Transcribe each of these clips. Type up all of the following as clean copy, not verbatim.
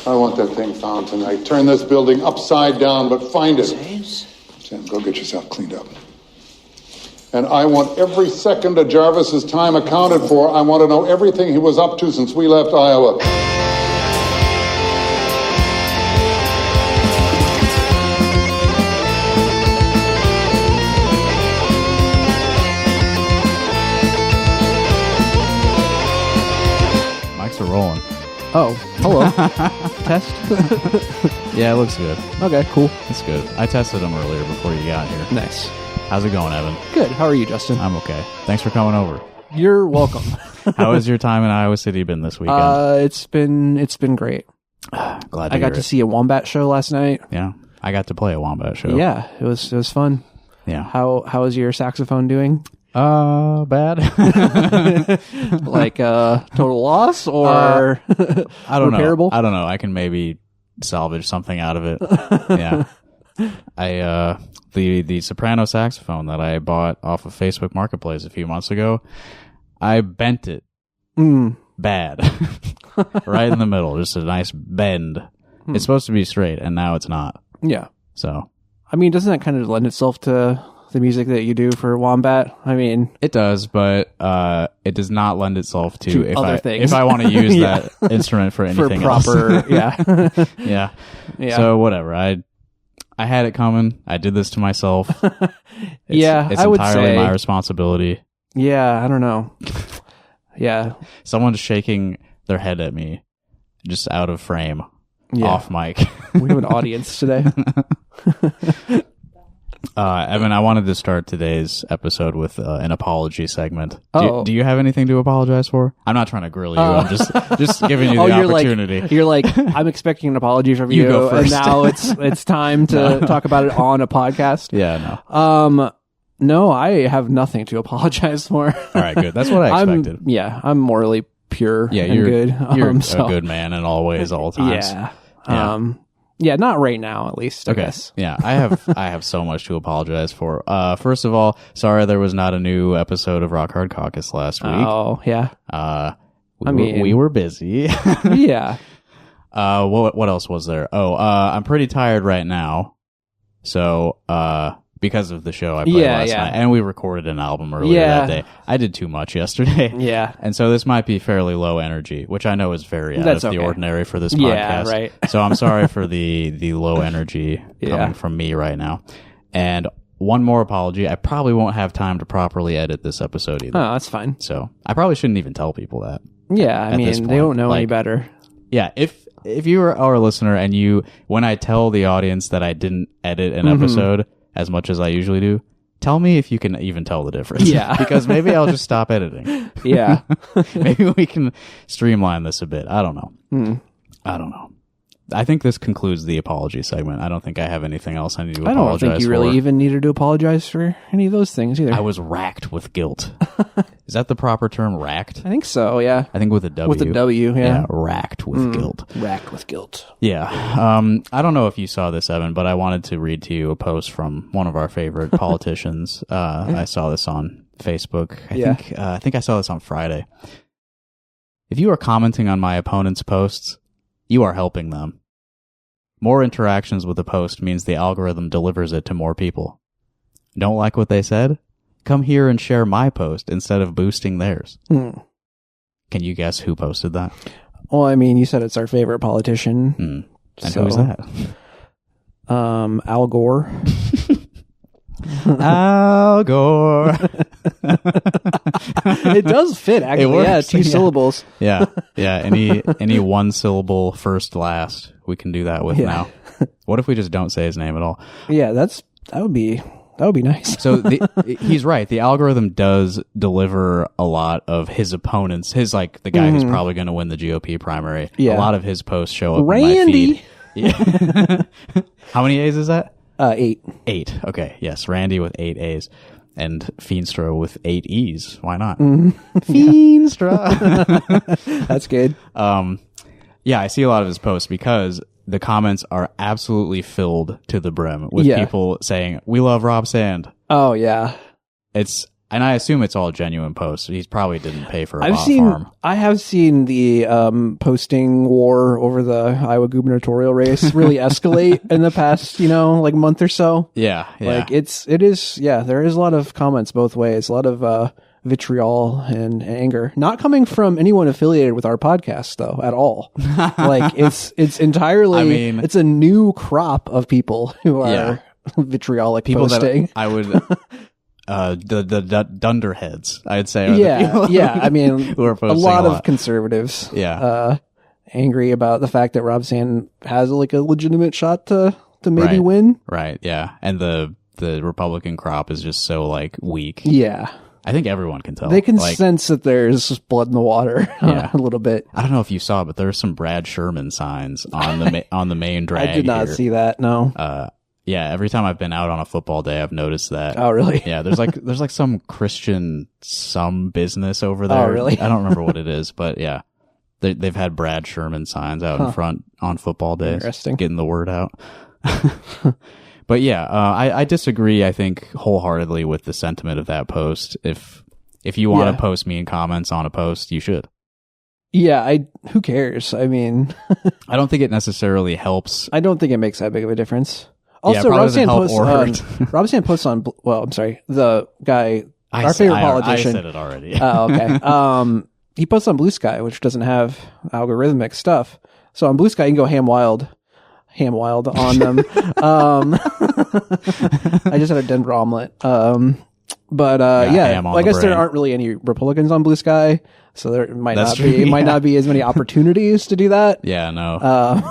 I want that thing found tonight. Turn this building upside down, but find it. James? Sam, go get yourself cleaned up. And I want every second of Jarvis's time accounted for. I want to know everything he was up to since we left Iowa. Mics are rolling. Oh, hello. Test? Yeah, it looks good. Okay, cool. It's good. I tested them earlier before you got here. Nice. How's it going, Evan? Good. How are you, Justin? I'm okay. Thanks for coming over. You're welcome. How has your time in Iowa City been this weekend? It's been great. Glad to I got hear to it. see a wombat show last night. Yeah, I got to play a wombat show. Yeah, it was fun. Yeah. How is your saxophone doing? Bad. Like total loss or I don't repairable? know. I don't know. I can maybe salvage something out of it. Yeah. The soprano saxophone that I bought off of Facebook Marketplace a few months ago, I bent it bad. Right in the middle, just a nice bend. It's supposed to be straight, and now it's not. Yeah. So, I mean, doesn't that kind of lend itself to the music that you do for Wombat? I mean, it does, but it does not lend itself to other things. If I want to use Yeah. that instrument for anything for proper, else. yeah. Yeah. So whatever. I had it coming. I did this to myself. It's I would entirely say my responsibility. Yeah, I don't know. Yeah. Someone's shaking their head at me, just out of frame, off mic. We have an audience today. Evan, I wanted to start today's episode with an apology segment. Oh. Do you have anything to apologize for? I'm not trying to grill you. I'm just giving you the opportunity. You're like, I'm expecting an apology from you, go first. and now it's time to talk about it on a podcast. Yeah, no. No, I have nothing to apologize for. All right, good. That's what I expected. I'm morally pure Yeah, and you're good. You're a So, good man in all ways, all times. Yeah. Yeah, not right now, at least. I guess. Yeah, I have so much to apologize for. First of all, sorry there was not a new episode of Rock Hard Caucus last week. Oh, yeah. We were busy. Yeah. What else was there? I'm pretty tired right now. So, because of the show I played last night, and we recorded an album earlier that day. I did too much yesterday. Yeah. And so this might be fairly low energy, which I know is very out of the ordinary for this podcast. Yeah, right. So I'm sorry for the low energy coming from me right now. And one more apology. I probably won't have time to properly edit this episode either. Oh, that's fine. So I probably shouldn't even tell people that. Yeah, I mean, they don't know any better. Yeah, if you are our listener and when I tell the audience that I didn't edit an episode as much as I usually do, tell me if you can even tell the difference. Yeah. Because maybe I'll just stop editing. Yeah. Maybe we can streamline this a bit. I don't know. I don't know. I think this concludes the apology segment. I don't think I have anything else I need to apologize for. I don't think you really even needed to apologize for any of those things either. I was racked with guilt. Is that the proper term, racked? I think so, yeah. I think with a W. With a W, yeah. Yeah, racked with guilt. Racked with guilt. Yeah. I don't know if you saw this, Evan, but I wanted to read to you a post from one of our favorite politicians. I saw this on Facebook. I think I saw this on Friday. If you are commenting on my opponent's posts, you are helping them. More interactions with the post means the algorithm delivers it to more people. Don't like what they said? Come here and share my post instead of boosting theirs. Can you guess who posted that? Well, I mean, you said it's our favorite politician. And who's that? Al Gore. Al Gore. It does fit, actually. It works. Yeah, two syllables. Yeah. Any one syllable first last we can do that with now. What if we just don't say his name at all? Yeah, that would be nice. So he's right. The algorithm does deliver a lot of his opponents. The guy who's probably going to win the GOP primary. Yeah. A lot of his posts show up Randy. in my feed. Yeah. How many A's is that? 8. 8. Okay. Yes. Randy with 8 A's. And Feenstra with 8 E's. Why not? Feenstra. That's good. Yeah, I see a lot of his posts because the comments are absolutely filled to the brim with people saying, "We love Rob Sand." Oh, yeah. And I assume it's all genuine posts. He probably didn't pay for a bot farm. I have seen the posting war over the Iowa gubernatorial race really escalate in the past, like month or so. Yeah. Like there is a lot of comments both ways, a lot of vitriol and anger, not coming from anyone affiliated with our podcast though at all. Like it's entirely, it's a new crop of people who are vitriolic people posting. That I would. The dunderheads, I'd say. Yeah. I mean, who are a lot of conservatives. Yeah. Angry about the fact that Rob Sand has like a legitimate shot to maybe win. Right. Yeah. And the Republican crop is just so like weak. Yeah. I think everyone can tell. They can sense that there's blood in the water a little bit. I don't know if you saw, but there's some Brad Sherman signs on the main drag. I did not see that. No. Yeah, every time I've been out on a football day, I've noticed that. Oh, really? Yeah, there's like some Christian business over there. Oh, really? I don't remember what it is, but yeah, they've had Brad Sherman signs out in front on football days. Interesting. Getting the word out. But yeah, I disagree. I think wholeheartedly with the sentiment of that post. If you want to post mean comments on a post, you should. Yeah, who cares? I mean, I don't think it necessarily helps. I don't think it makes that big of a difference. Also, Rob Sand posts on, well, I'm sorry, the guy, our favorite politician. I said it already. Oh, okay. He posts on Blue Sky, which doesn't have algorithmic stuff. So on Blue Sky, you can go ham wild on them. I just had a Denver omelet. I guess there aren't really any Republicans on Blue Sky, so there might not be as many opportunities to do that. Yeah, no.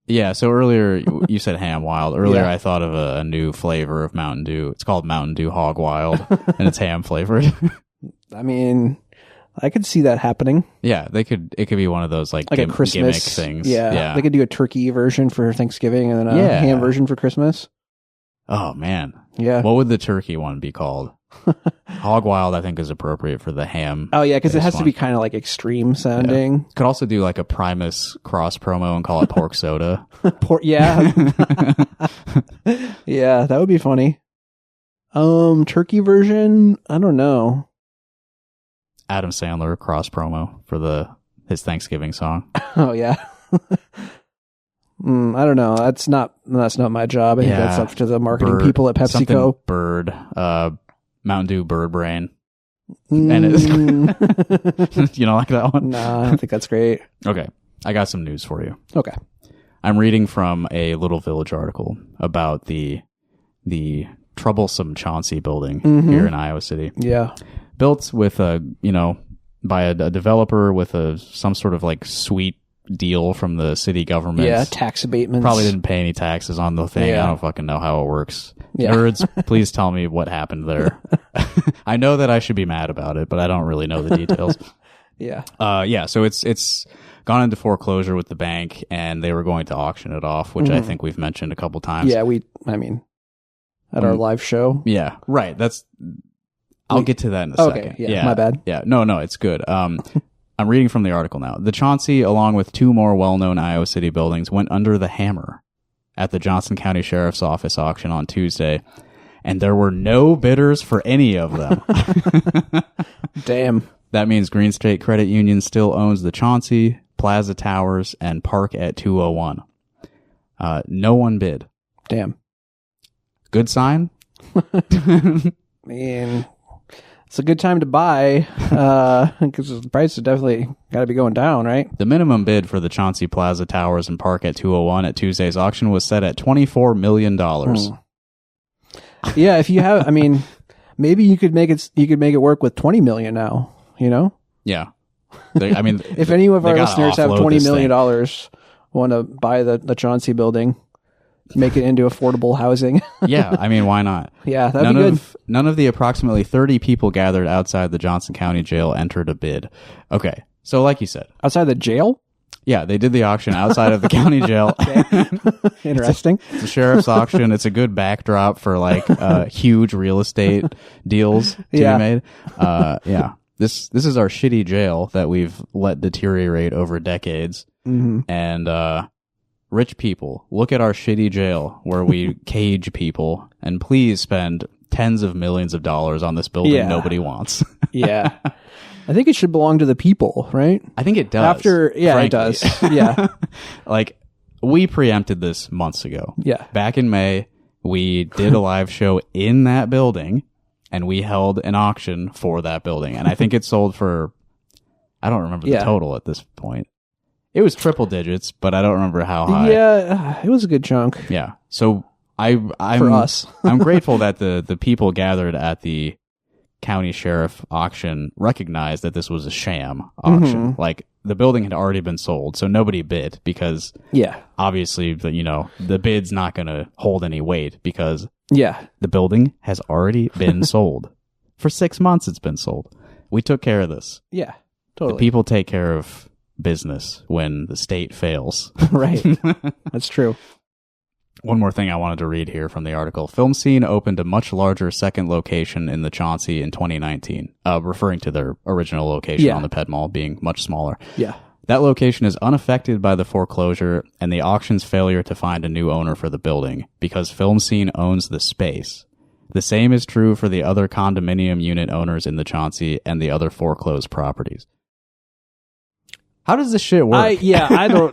Yeah, so earlier you said ham wild. Earlier I thought of a new flavor of Mountain Dew. It's called Mountain Dew Hog Wild, and it's ham flavored. I mean, I could see that happening. Yeah, it could be one of those like a Christmas gimmick things. Yeah, they could do a turkey version for Thanksgiving and then a ham version for Christmas. Oh man, yeah. What would the turkey one be called? Hog Wild, I think, is appropriate for the ham. Oh yeah, because it has to be kind of like extreme sounding. Yeah. Could also do like a Primus cross promo and call it Pork Soda. Yeah, yeah, that would be funny. Turkey version, I don't know. Adam Sandler cross promo for his Thanksgiving song. Oh yeah. I don't know. That's not my job. I think that's up to the marketing people at PepsiCo. Bird, Mountain Dew Bird Brain. And it's you don't like that one? No, I don't think that's great. Okay. I got some news for you. Okay. I'm reading from a Little Village article about the troublesome Chauncey building here in Iowa City. Yeah. Built with by a developer with some sort of like sweet deal from the city government. Yeah, tax abatements. Probably didn't pay any taxes on the thing. Yeah. I don't fucking know how it works. Yeah. Nerds, please tell me what happened there. I know that I should be mad about it, but I don't really know the details. Yeah. So it's gone into foreclosure with the bank, and they were going to auction it off, which I think we've mentioned a couple times. Yeah, at our live show. Yeah, right. I'll get to that in a second. Okay, yeah, my bad. Yeah, no, it's good. I'm reading from the article now. The Chauncey, along with two more well-known Iowa City buildings, went under the hammer at the Johnson County Sheriff's Office auction on Tuesday, and there were no bidders for any of them. Damn. That means Green State Credit Union still owns the Chauncey, Plaza Towers, and Park at 201. No one bid. Damn. Good sign? Man, it's a good time to buy, because the price has definitely got to be going down, right? The minimum bid for the Chauncey, Plaza Towers, and Park at 201 at Tuesday's auction was set at $24 million. Yeah, if you have, maybe you could make it work with 20 million now, Yeah. If any of our listeners have $20 million, want to buy the Chauncey building, make it into affordable housing. Yeah, why not? Yeah, that'd be good. None of the approximately 30 people gathered outside the Johnson County Jail entered a bid. Okay, so like you said. Outside the jail? Yeah, they did the auction outside of the county jail. Interesting. It's a sheriff's auction. It's a good backdrop for like huge real estate deals to be made. Yeah. This is our shitty jail that we've let deteriorate over decades. Mm-hmm. And rich people, look at our shitty jail where we cage people, and please spend tens of millions of dollars on this building Yeah. nobody wants. Yeah. I think it should belong to the people, right? I think it does. It does. Yeah. Like, we preempted this months ago. Yeah. Back in May, we did a live show in that building, and we held an auction for that building. And I think it sold for, I don't remember the total at this point. It was triple digits, but I don't remember how high. Yeah, it was a good chunk. Yeah. So I'm for us. I'm grateful that the people gathered at the county sheriff auction recognized that this was a sham auction. Like, the building had already been sold, so nobody bid because obviously, the bid's not going to hold any weight because the building has already been sold. For 6 months it's been sold. We took care of this. Yeah, totally. The people take care of business when the state fails. Right. That's true. One more thing I wanted to read here from the article. Film Scene opened a much larger second location in the Chauncey in 2019, referring to their original location on the Ped Mall being much smaller. Yeah. That location is unaffected by the foreclosure and the auction's failure to find a new owner for the building because Film Scene owns the space. The same is true for the other condominium unit owners in the Chauncey and the other foreclosed properties. How does this shit work? I don't.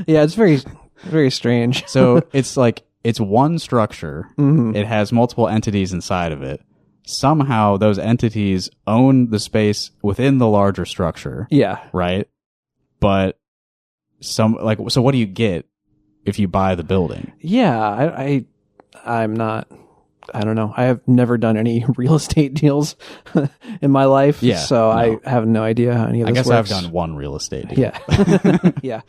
Yeah, it's very, very strange. So it's like, it's one structure. It has multiple entities inside of it. Somehow those entities own the space within the larger structure. Yeah. Right? But so what do you get if you buy the building? Yeah, I'm not. I don't know. I have never done any real estate deals in my life, so I have no idea how any of this works. I guess I've done one real estate deal. Yeah. Yeah.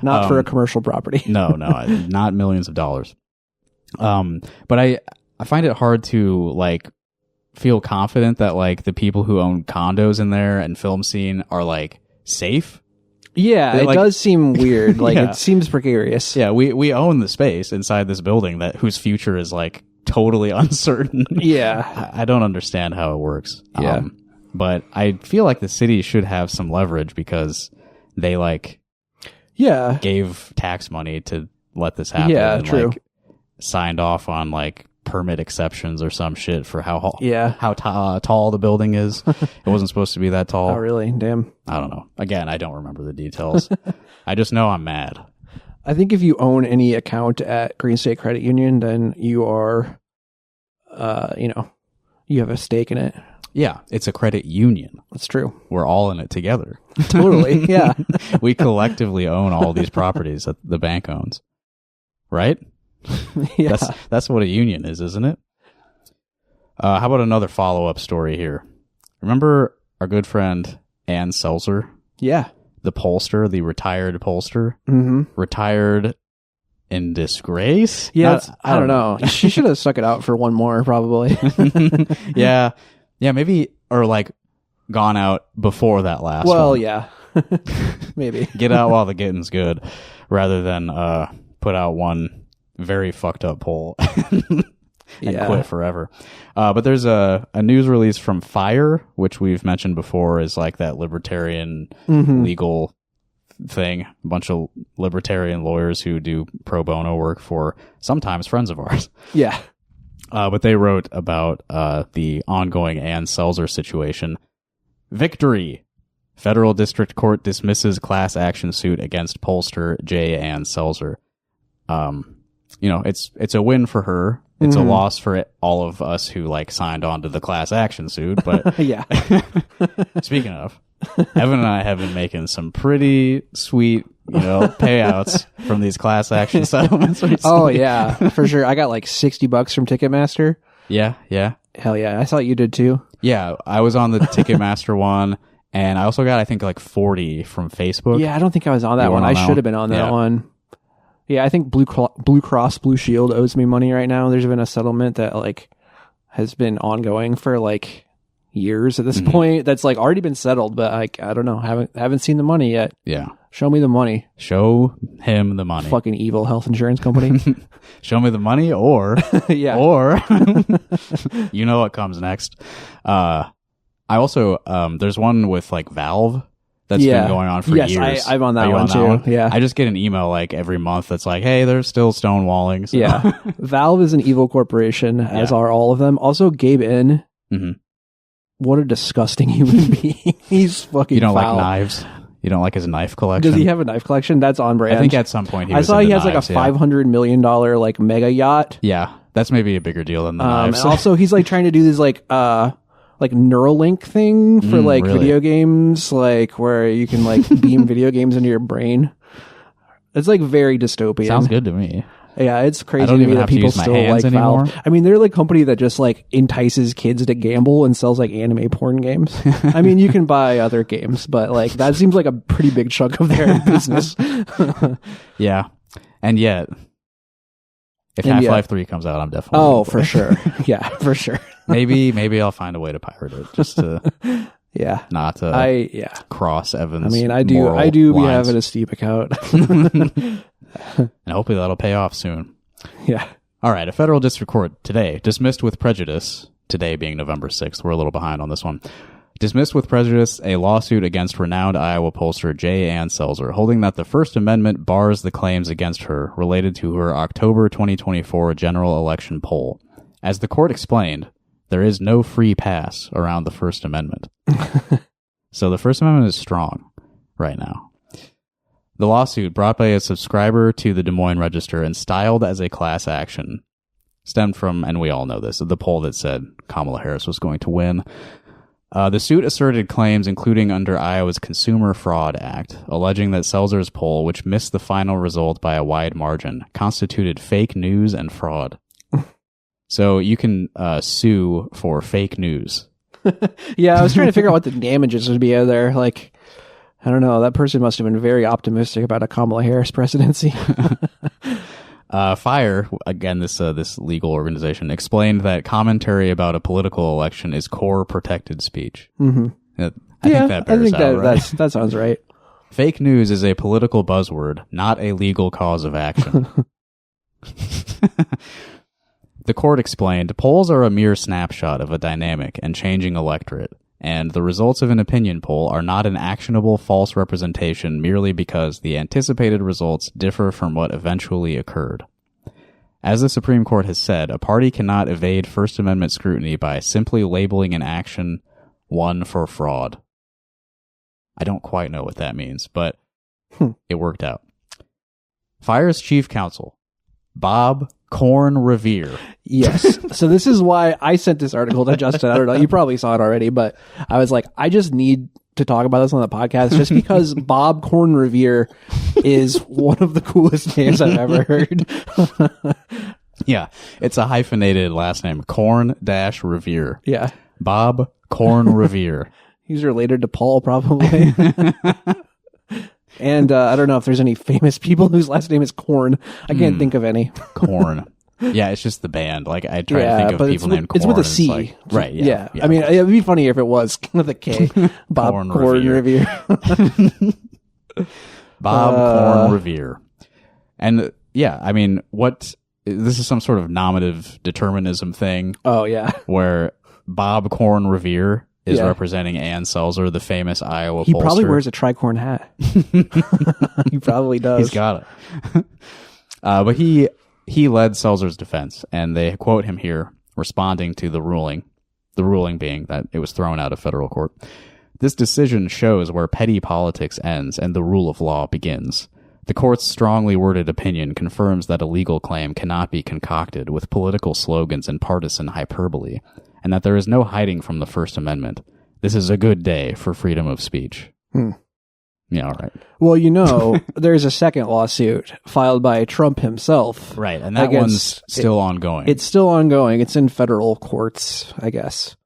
Not for a commercial property. No, not millions of dollars. But I find it hard to like feel confident that like the people who own condos in there and Film Scene are like safe. Yeah, it does seem weird. Like Yeah. it seems precarious. Yeah, we own the space inside this building whose future is like totally uncertain. Yeah. I don't understand how it works. Yeah. But I feel like the city should have some leverage because they like gave tax money to let this happen. Yeah, and, true. Like, signed off on like permit exceptions or some shit for how tall the building is. It wasn't supposed to be that tall. Oh, really? Damn. I don't know. Again, I don't remember the details. I just know I'm mad. I think if you own any account at Green State Credit Union, then you are, you have a stake in it. Yeah, it's a credit union. That's true. We're all in it together. Totally. Yeah. We collectively own all these properties that the bank owns. Right? Yeah. That's what a union is, isn't it? How about another follow-up story here? Remember our good friend Ann Selzer? Yeah. The pollster, the retired pollster? Mm-hmm. Retired in disgrace? Yeah, I don't know. She should have stuck it out for one more, probably. Yeah, maybe, or like gone out before that last one. Well, yeah. Maybe. Get out while the getting's good, rather than put out one very fucked up poll and quit forever. But there's a news release from FIRE, which we've mentioned before is like that libertarian legal thing. A bunch of libertarian lawyers who do pro bono work for sometimes friends of ours. Yeah. But they wrote about the ongoing Ann Selzer situation. Victory! Federal District Court dismisses class action suit against pollster J. Ann Selzer. It's a win for her. It's a loss for all of us who like signed on to the class action suit. But yeah. Speaking of, Evan and I have been making some pretty sweet, payouts from these class action settlements recently. Oh yeah, for sure. I got like $60 from Ticketmaster. Yeah. Hell yeah. I thought you did too. Yeah, I was on the Ticketmaster one, and I also got, I think, like 40 from Facebook. Yeah, I don't think I was on that one. I should have been on that one. Yeah, I think Blue Cross Blue Shield owes me money right now. There's been a settlement that like has been ongoing for like years at this point. That's like already been settled, but like I don't know, haven't seen the money yet. Yeah. Show me the money. Show him the money. Fucking evil health insurance company. Show me the money, or or you know what comes next. I also there's one with like Valve that's been going on for years. Yes, I'm on that Are you one on too. Yeah. I just get an email like every month that's like, hey, they're still stonewalling. So. Yeah. Valve is an evil corporation, as are all of them. Also, Gabe In. Mm-hmm. What a disgusting human being. He's fucking You don't foul. like knives? You don't like his knife collection? Does he have a knife collection? That's on brand. I think at some point I saw he has like a $500 million like mega yacht. Yeah, that's maybe a bigger deal than the knives. And also, he's like trying to do this like Neuralink thing for like really? video games, like where you can like beam video games into your brain. It's like very dystopian. Sounds good to me. Yeah, it's crazy I don't to even me have that to people use my still hands like anymore. Valve. I mean, they're like a company that just like entices kids to gamble and sells like anime porn games. I mean, you can buy other games, but like that seems like a pretty big chunk of their business. Yeah, and yet, if And Half-Life 3 comes out, I'm definitely Oh, gonna play for sure. Yeah, for sure. maybe I'll find a way to pirate it just to Yeah. not to Yeah. cross Evan's. I mean, I moral do be lines. having a Steam account. And hopefully that'll pay off soon. Yeah. All right, a federal district court today dismissed with prejudice, today being November 6th, we're a little behind on this one, dismissed with prejudice a lawsuit against renowned Iowa pollster J. Ann Selzer, holding that the First Amendment bars the claims against her related to her October 2024 general election poll. As the court explained, there is no free pass around the First Amendment. So the First Amendment is strong right now. The lawsuit, brought by a subscriber to the Des Moines Register and styled as a class action, stemmed from, and we all know this, the poll that said Kamala Harris was going to win. The suit asserted claims including under Iowa's Consumer Fraud Act, alleging that Selzer's poll, which missed the final result by a wide margin, constituted fake news and fraud. So you can sue for fake news. Yeah, I was trying to figure out what the damages would be out there. Like, I don't know. That person must have been very optimistic about a Kamala Harris presidency. FIRE, again, this legal organization, explained that commentary about a political election is core protected speech. Mm-hmm. I think that bears out, right? that sounds right. Fake news is a political buzzword, not a legal cause of action. The court explained, polls are a mere snapshot of a dynamic and changing electorate, and the results of an opinion poll are not an actionable false representation merely because the anticipated results differ from what eventually occurred. As the Supreme Court has said, a party cannot evade First Amendment scrutiny by simply labeling an action one for fraud. I don't quite know what that means, but it worked out. FIRE's chief counsel, Bob Corn Revere. Yes. So this is why I sent this article to Justin. I don't know. You probably saw it already, but I was like, I just need to talk about this on the podcast just because Bob Corn Revere is one of the coolest names I've ever heard. Yeah. It's a hyphenated last name. Corn-Revere. Yeah. Bob Corn Revere. He's related to Paul, probably. And I don't know if there's any famous people whose last name is Corn. I can't think of any. Corn. Yeah, it's just the band. Like, I try to think of people named Corn. It's with a and C. like, right, yeah. I mean, it'd be funny if it was with a K. Bob Corn Corn Revere. Bob Corn Revere. And, yeah, I mean, this is some sort of nominative determinism thing. Oh, yeah. Where Bob Corn Revere is representing Ann Selzer, the famous Iowa pollster. He probably wears a tricorn hat. He probably does. He's got it. But he led Selzer's defense, and they quote him here, responding to the ruling being that it was thrown out of federal court. This decision shows where petty politics ends and the rule of law begins. The court's strongly worded opinion confirms that a legal claim cannot be concocted with political slogans and partisan hyperbole, and that there is no hiding from the First Amendment. This is a good day for freedom of speech. Yeah, all right. Well, there's a second lawsuit filed by Trump himself. Right, and that one's still ongoing. It's still ongoing. It's in federal courts, I guess.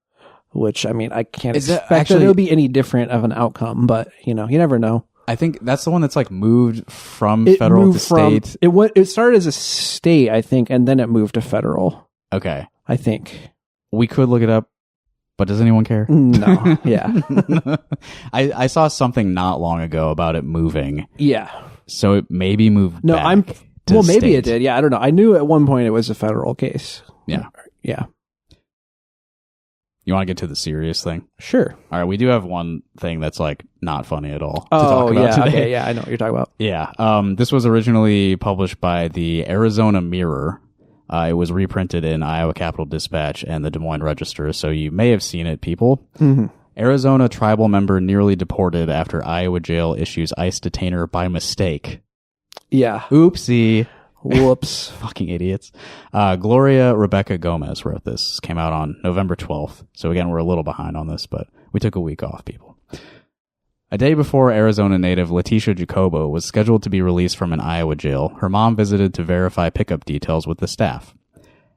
Which, I mean, I can't expect that it'll be any different of an outcome, but, you never know. I think that's the one that's like moved from federal to state. It started as a state, I think, and then it moved to federal. Okay. I think. We could look it up, but does anyone care? No. Yeah. I saw something not long ago about it moving. Yeah. So it maybe moved No, back to maybe state. it did. Yeah, I don't know. I knew at one point it was a federal case. Yeah. Yeah. You want to get to the serious thing? Sure. All right, we do have one thing that's like not funny at all to Oh, talk about yeah. today. Okay, yeah, I know what you're talking about. Yeah. This was originally published by the Arizona Mirror. It was reprinted in Iowa Capital Dispatch and the Des Moines Register, so you may have seen it, people. Mm-hmm. Arizona tribal member nearly deported after Iowa jail issues ICE detainer by mistake. Yeah. Oopsie. Whoops. Fucking idiots. Gloria Rebecca Gomez wrote this. This came out on November 12th. So again, we're a little behind on this, but we took a week off, people. A day before Arizona native Leticia Jacobo was scheduled to be released from an Iowa jail, her mom visited to verify pickup details with the staff.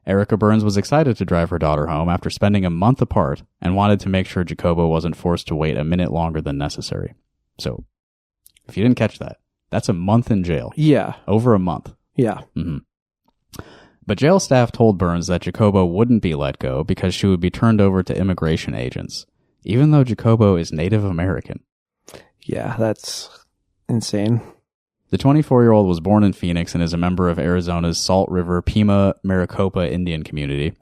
Erica Burns was excited to drive her daughter home after spending a month apart and wanted to make sure Jacobo wasn't forced to wait a minute longer than necessary. So, if you didn't catch that, that's a month in jail. Yeah. Over a month. Yeah. Mm-hmm. But jail staff told Burns that Jacobo wouldn't be let go because she would be turned over to immigration agents, even though Jacobo is Native American. Yeah, that's insane. The 24-year-old was born in Phoenix and is a member of Arizona's Salt River Pima Maricopa Indian community.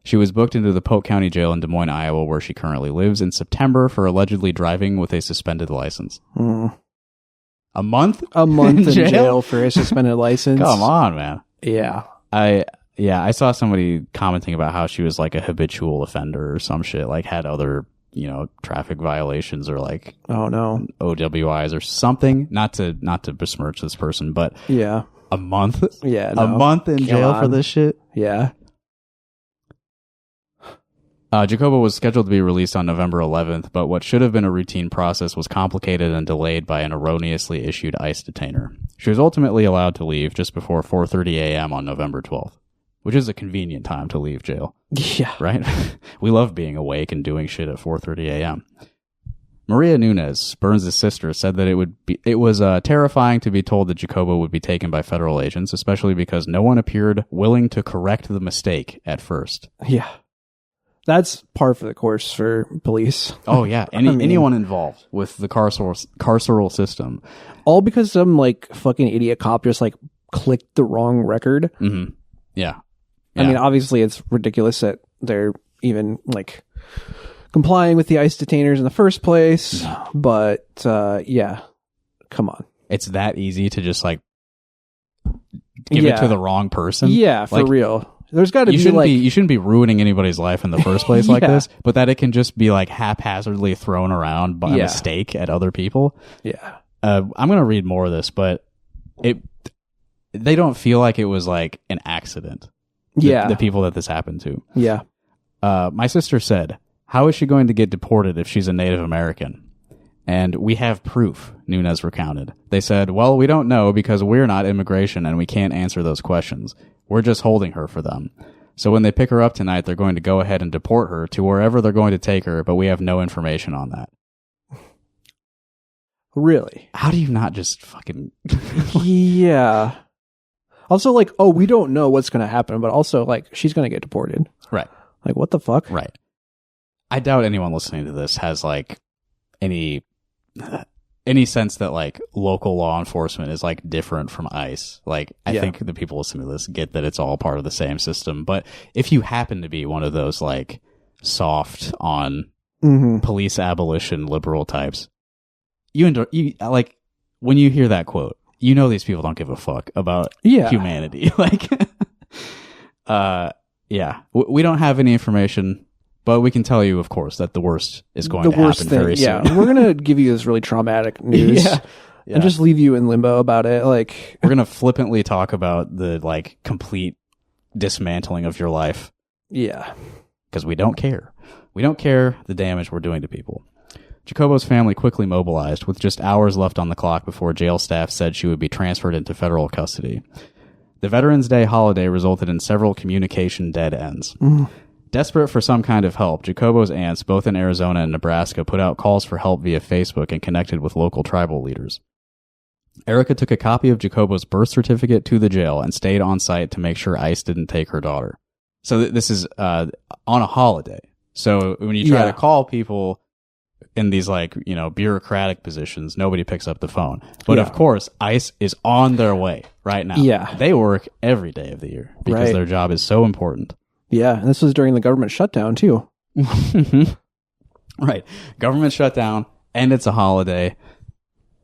She was booked into the Polk County Jail in Des Moines, Iowa, where she currently lives, in September for allegedly driving with a suspended license. A month? A month in jail for a suspended license. Come on, man. Yeah. I saw somebody commenting about how she was like a habitual offender or some shit, like had other, traffic violations or like oh no OWIs or something. Not to besmirch this person, but yeah, a month. Yeah, a month in jail for this shit. Yeah. Jacobo was scheduled to be released on November 11th, but what should have been a routine process was complicated and delayed by an erroneously issued ICE detainer. She was ultimately allowed to leave just before 4:30 a.m. on November 12th, which is a convenient time to leave jail. Yeah. Right? We love being awake and doing shit at 4:30 a.m. Maria Nunez, Burns' sister, said that it was terrifying to be told that Jacobo would be taken by federal agents, especially because no one appeared willing to correct the mistake at first. Yeah. That's par for the course for police. Oh, yeah. Anyone involved with the carceral system. All because some, fucking idiot cop just, clicked the wrong record. Mm-hmm. Yeah. I mean, obviously, it's ridiculous that they're even, complying with the ICE detainers in the first place. But, yeah. Come on. It's that easy to just, give it to the wrong person? Yeah, for real. There's got to be you shouldn't be ruining anybody's life in the first place like this, but that it can just be haphazardly thrown around by mistake at other people. Yeah. I'm going to read more of this, but they don't feel like it was an accident. The people that this happened to. Yeah. My sister said, "How is she going to get deported if she's a Native American?" And we have proof, Nunez recounted. They said, "Well, we don't know because we're not immigration and we can't answer those questions. We're just holding her for them. So when they pick her up tonight, they're going to go ahead and deport her to wherever they're going to take her, but we have no information on that." Really? How do you not just fucking... Yeah. Also, we don't know what's going to happen, but also, she's going to get deported. Right. What the fuck? Right. I doubt anyone listening to this has, any sense that local law enforcement is different from ICE. I think the people listening to this get that it's all part of the same system. But if you happen to be one of those soft on police abolition liberal types, when you hear that quote, these people don't give a fuck about humanity. We don't have any information. But we can tell you, of course, that the worst is going to happen very soon. Yeah, we're going to give you this really traumatic news and just leave you in limbo about it. We're going to flippantly talk about the, complete dismantling of your life. Yeah. Because we don't care. We don't care the damage we're doing to people. Jacobo's family quickly mobilized, with just hours left on the clock before jail staff said she would be transferred into federal custody. The Veterans Day holiday resulted in several communication dead ends. Desperate for some kind of help, Jacobo's aunts, both in Arizona and Nebraska, put out calls for help via Facebook and connected with local tribal leaders. Erica took a copy of Jacobo's birth certificate to the jail and stayed on site to make sure ICE didn't take her daughter. So this is on a holiday. So when you try to call people in these bureaucratic positions, nobody picks up the phone. But of course, ICE is on their way right now. Yeah. They work every day of the year because their job is so important. Yeah, and this was during the government shutdown, too. Right. Government shutdown, and it's a holiday,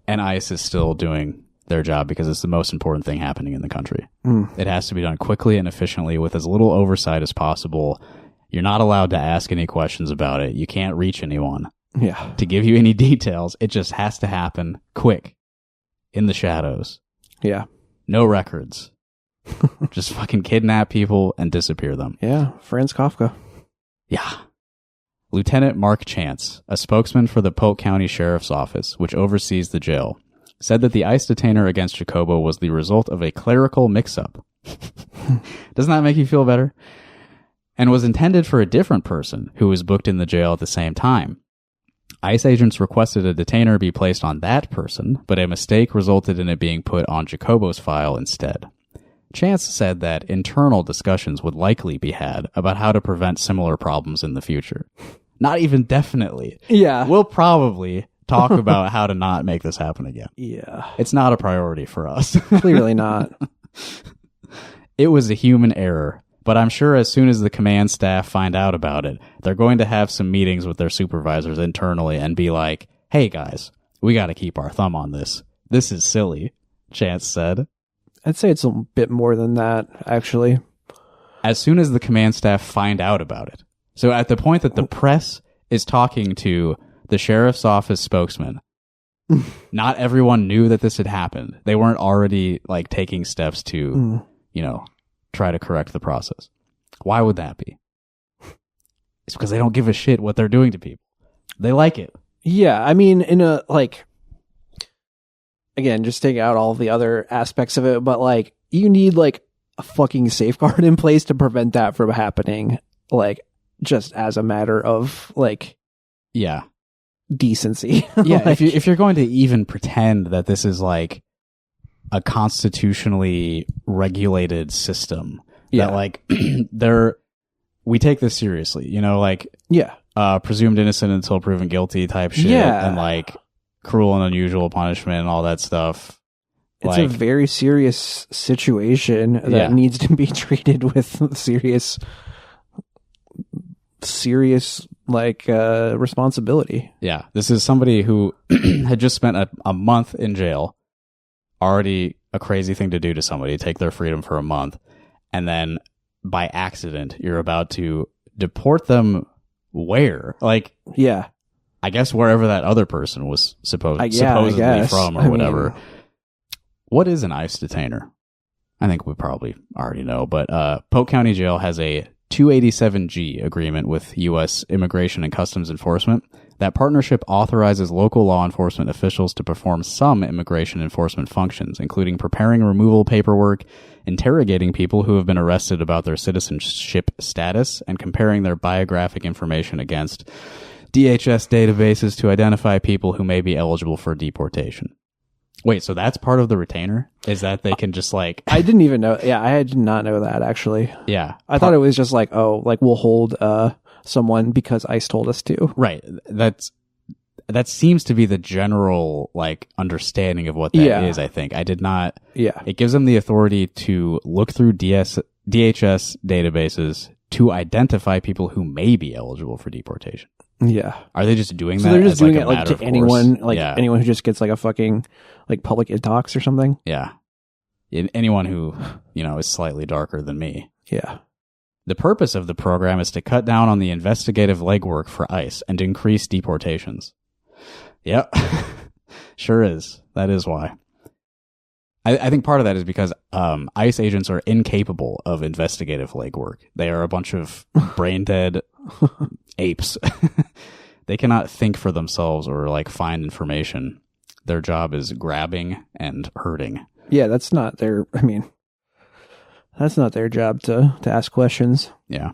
and ICE is still doing their job because it's the most important thing happening in the country. It has to be done quickly and efficiently with as little oversight as possible. You're not allowed to ask any questions about it. You can't reach anyone to give you any details. It just has to happen quick, in the shadows. Yeah. No records. Just fucking kidnap people and disappear them. Yeah. Franz Kafka. Yeah. Lieutenant Mark Chance, a spokesman for the Polk County Sheriff's Office, which oversees the jail, said that the ICE detainer against Jacobo was the result of a clerical mix-up. Doesn't that make you feel better? And was intended for a different person who was booked in the jail at the same time. ICE agents requested a detainer be placed on that person, but a mistake resulted in it being put on Jacobo's file instead. Chance said that internal discussions would likely be had about how to prevent similar problems in the future. Not even definitely. Yeah. We'll probably talk about how to not make this happen again. Yeah. It's not a priority for us. Clearly not. It was a human error, but I'm sure as soon as the command staff find out about it, they're going to have some meetings with their supervisors internally and be like, hey guys, we got to keep our thumb on this. This is silly, Chance said. I'd say it's a bit more than that, actually. As soon as the command staff find out about it. So at the point that the press is talking to the sheriff's office spokesman, not everyone knew that this had happened. They weren't already like taking steps to, try to correct the process. Why would that be? It's because they don't give a shit what they're doing to people. They like it. Yeah, I mean, in a, like, again, just take out all the other aspects of it, but, like, you need, like, a fucking safeguard in place to prevent that from happening, like, just as a matter of, like, yeah, decency. Yeah, like, if you're going to even pretend that this is, like, a constitutionally regulated system, that, like, we take this seriously, presumed innocent until proven guilty type shit, and, like, cruel and unusual punishment and all that stuff. It's a very serious situation that needs to be treated with serious responsibility. Yeah. This is somebody who had just spent a month in jail. Already a crazy thing to do to somebody, take their freedom for a month. And then by accident, you're about to deport them where? Like, yeah. I guess wherever that other person was supposedly from or whatever. What is an ICE detainer? I think we probably already know, but Polk County Jail has a 287G agreement with U.S. Immigration and Customs Enforcement. That partnership authorizes local law enforcement officials to perform some immigration enforcement functions, including preparing removal paperwork, interrogating people who have been arrested about their citizenship status, and comparing their biographic information against DHS databases to identify people who may be eligible for deportation. Wait, so that's part of the retainer? Is that they can just like... I didn't even know. Yeah, I did not know that, actually. Yeah. I thought it was just like, we'll hold someone because ICE told us to. Right. That seems to be the general like understanding of what that is, I think. I did not... Yeah. It gives them the authority to look through DHS databases to identify people who may be eligible for deportation. Yeah. Are they just doing that? So they're just doing it like to anyone, anyone who just gets like a fucking like public intox or something? Yeah. Anyone who, is slightly darker than me. Yeah. The purpose of the program is to cut down on the investigative legwork for ICE and increase deportations. Yep. Sure is. That is why. I think part of that is because ICE agents are incapable of investigative legwork. They are a bunch of brain-dead apes. They cannot think for themselves or like find information. Their job is grabbing and hurting. Yeah, that's not their job to ask questions. Yeah.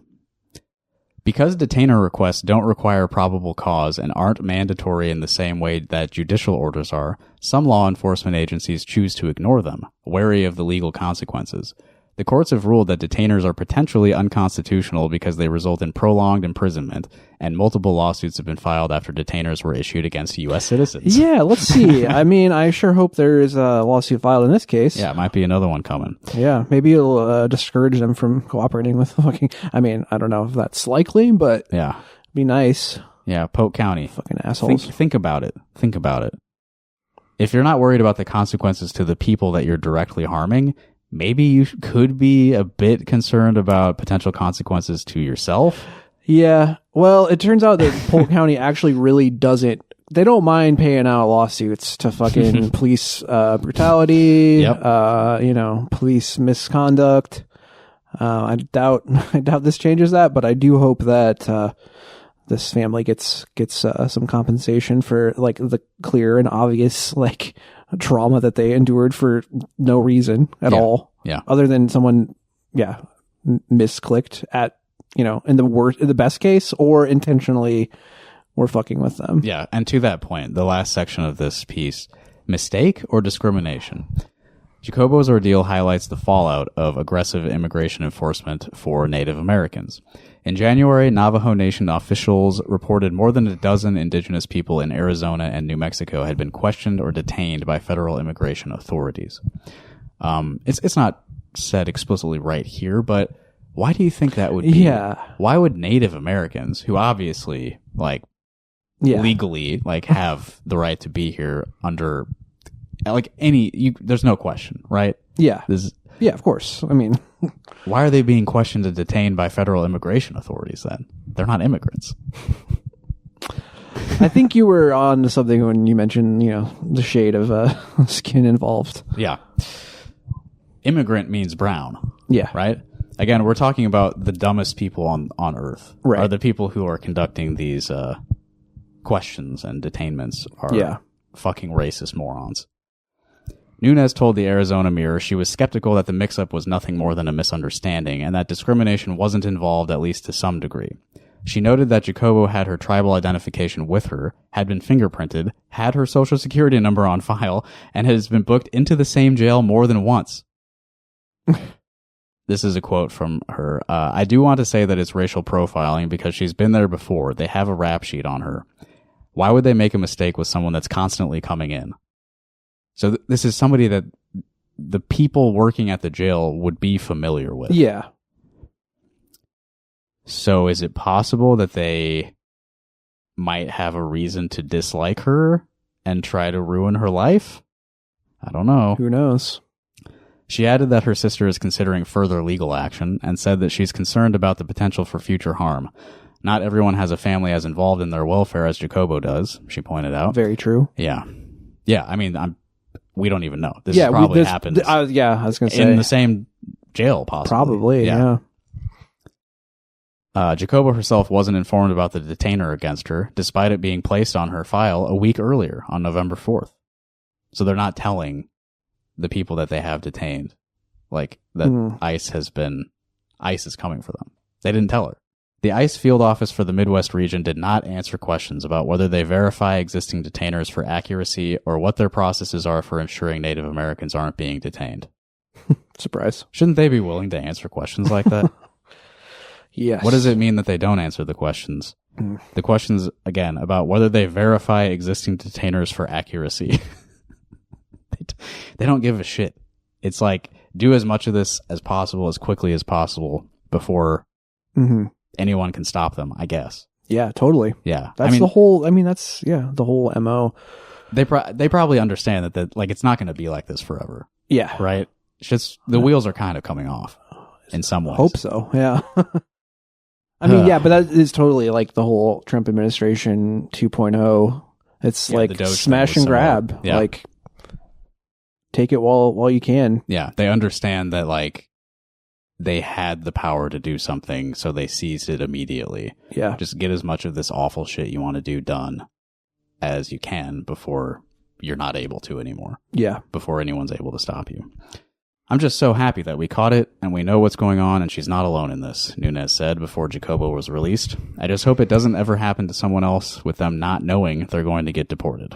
Because detainer requests don't require probable cause and aren't mandatory in the same way that judicial orders are, some law enforcement agencies choose to ignore them, wary of the legal consequences. The courts have ruled that detainers are potentially unconstitutional because they result in prolonged imprisonment, and multiple lawsuits have been filed after detainers were issued against U.S. citizens. Yeah, let's see. I sure hope there is a lawsuit filed in this case. Yeah, it might be another one coming. Yeah, maybe it'll discourage them from cooperating with fucking... I don't know if that's likely, but... Yeah. Be nice. Yeah, Polk County. Fucking assholes. Think about it. Think about it. If you're not worried about the consequences to the people that you're directly harming, maybe you could be a bit concerned about potential consequences to yourself. Yeah. Well, it turns out that Polk County actually really doesn't. They don't mind paying out lawsuits to fucking police brutality, police misconduct. I doubt this changes that, but I do hope that this family gets some compensation for like the clear and obvious like trauma that they endured for no reason at all. Yeah. Other than someone, misclicked at, in the best case, or intentionally were fucking with them. Yeah. And to that point, the last section of this piece, mistake or discrimination? Jacobo's ordeal highlights the fallout of aggressive immigration enforcement for Native Americans. In January, Navajo Nation officials reported more than a dozen indigenous people in Arizona and New Mexico had been questioned or detained by federal immigration authorities. It's not said explicitly right here, but why do you think that would be? Yeah. Why would Native Americans, who obviously legally have the right to be here under there's no question, right? Yeah. Yeah, of course. I mean, why are they being questioned and detained by federal immigration authorities then? They're not immigrants. I think you were on to something when you mentioned, the shade of skin involved. Yeah. Immigrant means brown. Yeah. Right? Again, we're talking about the dumbest people on Earth. Right. Are the people who are conducting these questions and detainments are fucking racist morons. Nunes told the Arizona Mirror she was skeptical that the mix-up was nothing more than a misunderstanding and that discrimination wasn't involved, at least to some degree. She noted that Jacobo had her tribal identification with her, had been fingerprinted, had her social security number on file, and has been booked into the same jail more than once. This is a quote from her. I do want to say that it's racial profiling because she's been there before. They have a rap sheet on her. Why would they make a mistake with someone that's constantly coming in? So this is somebody that the people working at the jail would be familiar with. Yeah. So is it possible that they might have a reason to dislike her and try to ruin her life? I don't know. Who knows? She added that her sister is considering further legal action and said that she's concerned about the potential for future harm. Not everyone has a family as involved in their welfare as Jacobo does, she pointed out. Very true. Yeah. Yeah, I mean, we don't even know. This probably happened. I was going to say. In the same jail, possibly. Probably, yeah. Jacobo herself wasn't informed about the detainer against her, despite it being placed on her file a week earlier, on November 4th. So they're not telling the people that they have detained, that ICE is coming for them. They didn't tell her. The ICE field office for the Midwest region did not answer questions about whether they verify existing detainers for accuracy or what their processes are for ensuring Native Americans aren't being detained. Surprise. Shouldn't they be willing to answer questions like that? Yes. What does it mean that they don't answer the questions? The questions, again, about whether they verify existing detainers for accuracy. They don't give a shit. It's like, do as much of this as possible, as quickly as possible, before anyone can stop them, I guess. Yeah, totally. Yeah. That's the whole MO. They probably understand that it's not going to be like this forever. Yeah. Right? It's just, the wheels are kind of coming off in some ways. Hope so, yeah. I mean, but that is totally like the whole Trump administration 2.0. It's like smash and grab. Yeah. Like, take it while you can. Yeah, they understand that they had the power to do something, so they seized it immediately. Yeah. Just get as much of this awful shit you want to do done as you can before you're not able to anymore. Yeah. Before anyone's able to stop you. I'm just so happy that we caught it and we know what's going on and she's not alone in this, Nunes said before Jacobo was released. I just hope it doesn't ever happen to someone else with them not knowing they're going to get deported.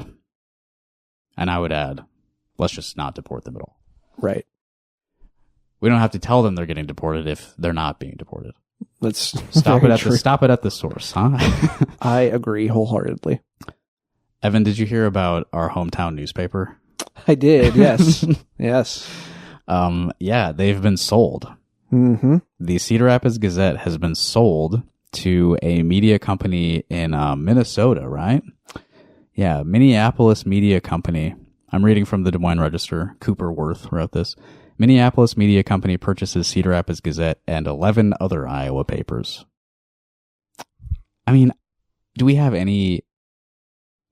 And I would add, let's just not deport them at all. Right. We don't have to tell them they're getting deported if they're not being deported. Let's stop it at the source, huh? I agree wholeheartedly. Evan, did you hear about our hometown newspaper? I did, yes. Yes. Yeah, they've been sold. Mm-hmm. The Cedar Rapids Gazette has been sold to a media company in Minnesota, right? Yeah, Minneapolis Media Company. I'm reading from the Des Moines Register. Cooper Worth wrote this. Minneapolis Media Company purchases Cedar Rapids Gazette and 11 other Iowa papers. I mean, do we have any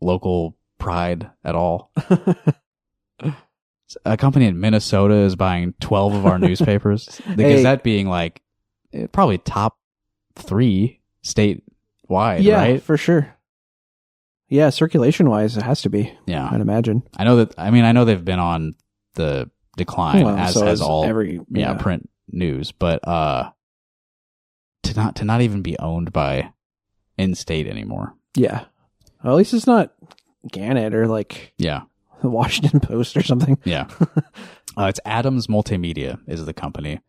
local pride at all? A company in Minnesota is buying 12 of our newspapers. The Gazette being like probably top 3 statewide, yeah, right? For sure. Yeah, circulation wise, it has to be. Yeah, I'd imagine. I know they've been on the decline, as so has all every print news, but to not even be owned by in-state anymore. Yeah, well, at least it's not Gannett or like the Washington Post or something. Yeah, it's Adams Multimedia is the company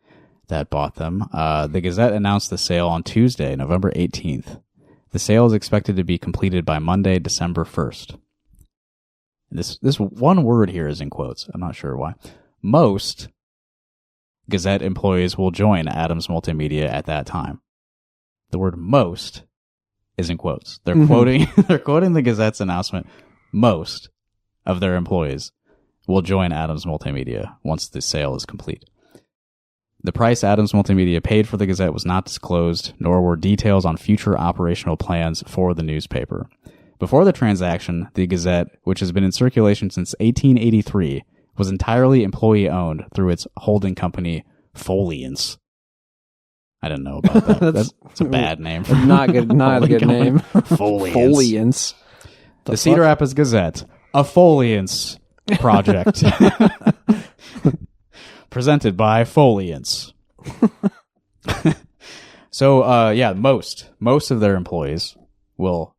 that bought them. The Gazette announced the sale on Tuesday, November 18th. The sale is expected to be completed by Monday, December 1st. This one word here is in quotes. I'm not sure why. Most Gazette employees will join Adams Multimedia at that time. The word most is in quotes. They're quoting the Gazette's announcement. Most of their employees will join Adams Multimedia once the sale is complete. The price Adams Multimedia paid for the Gazette was not disclosed, nor were details on future operational plans for the newspaper. Before the transaction, the Gazette, which has been in circulation since 1883, was entirely employee-owned through its holding company, Foliance. I didn't know about that. That's a bad name. Not good. Not a good name. Foliance. The Cedar Rapids Gazette, a Foliance project. Presented by Foliance. So, most of their employees will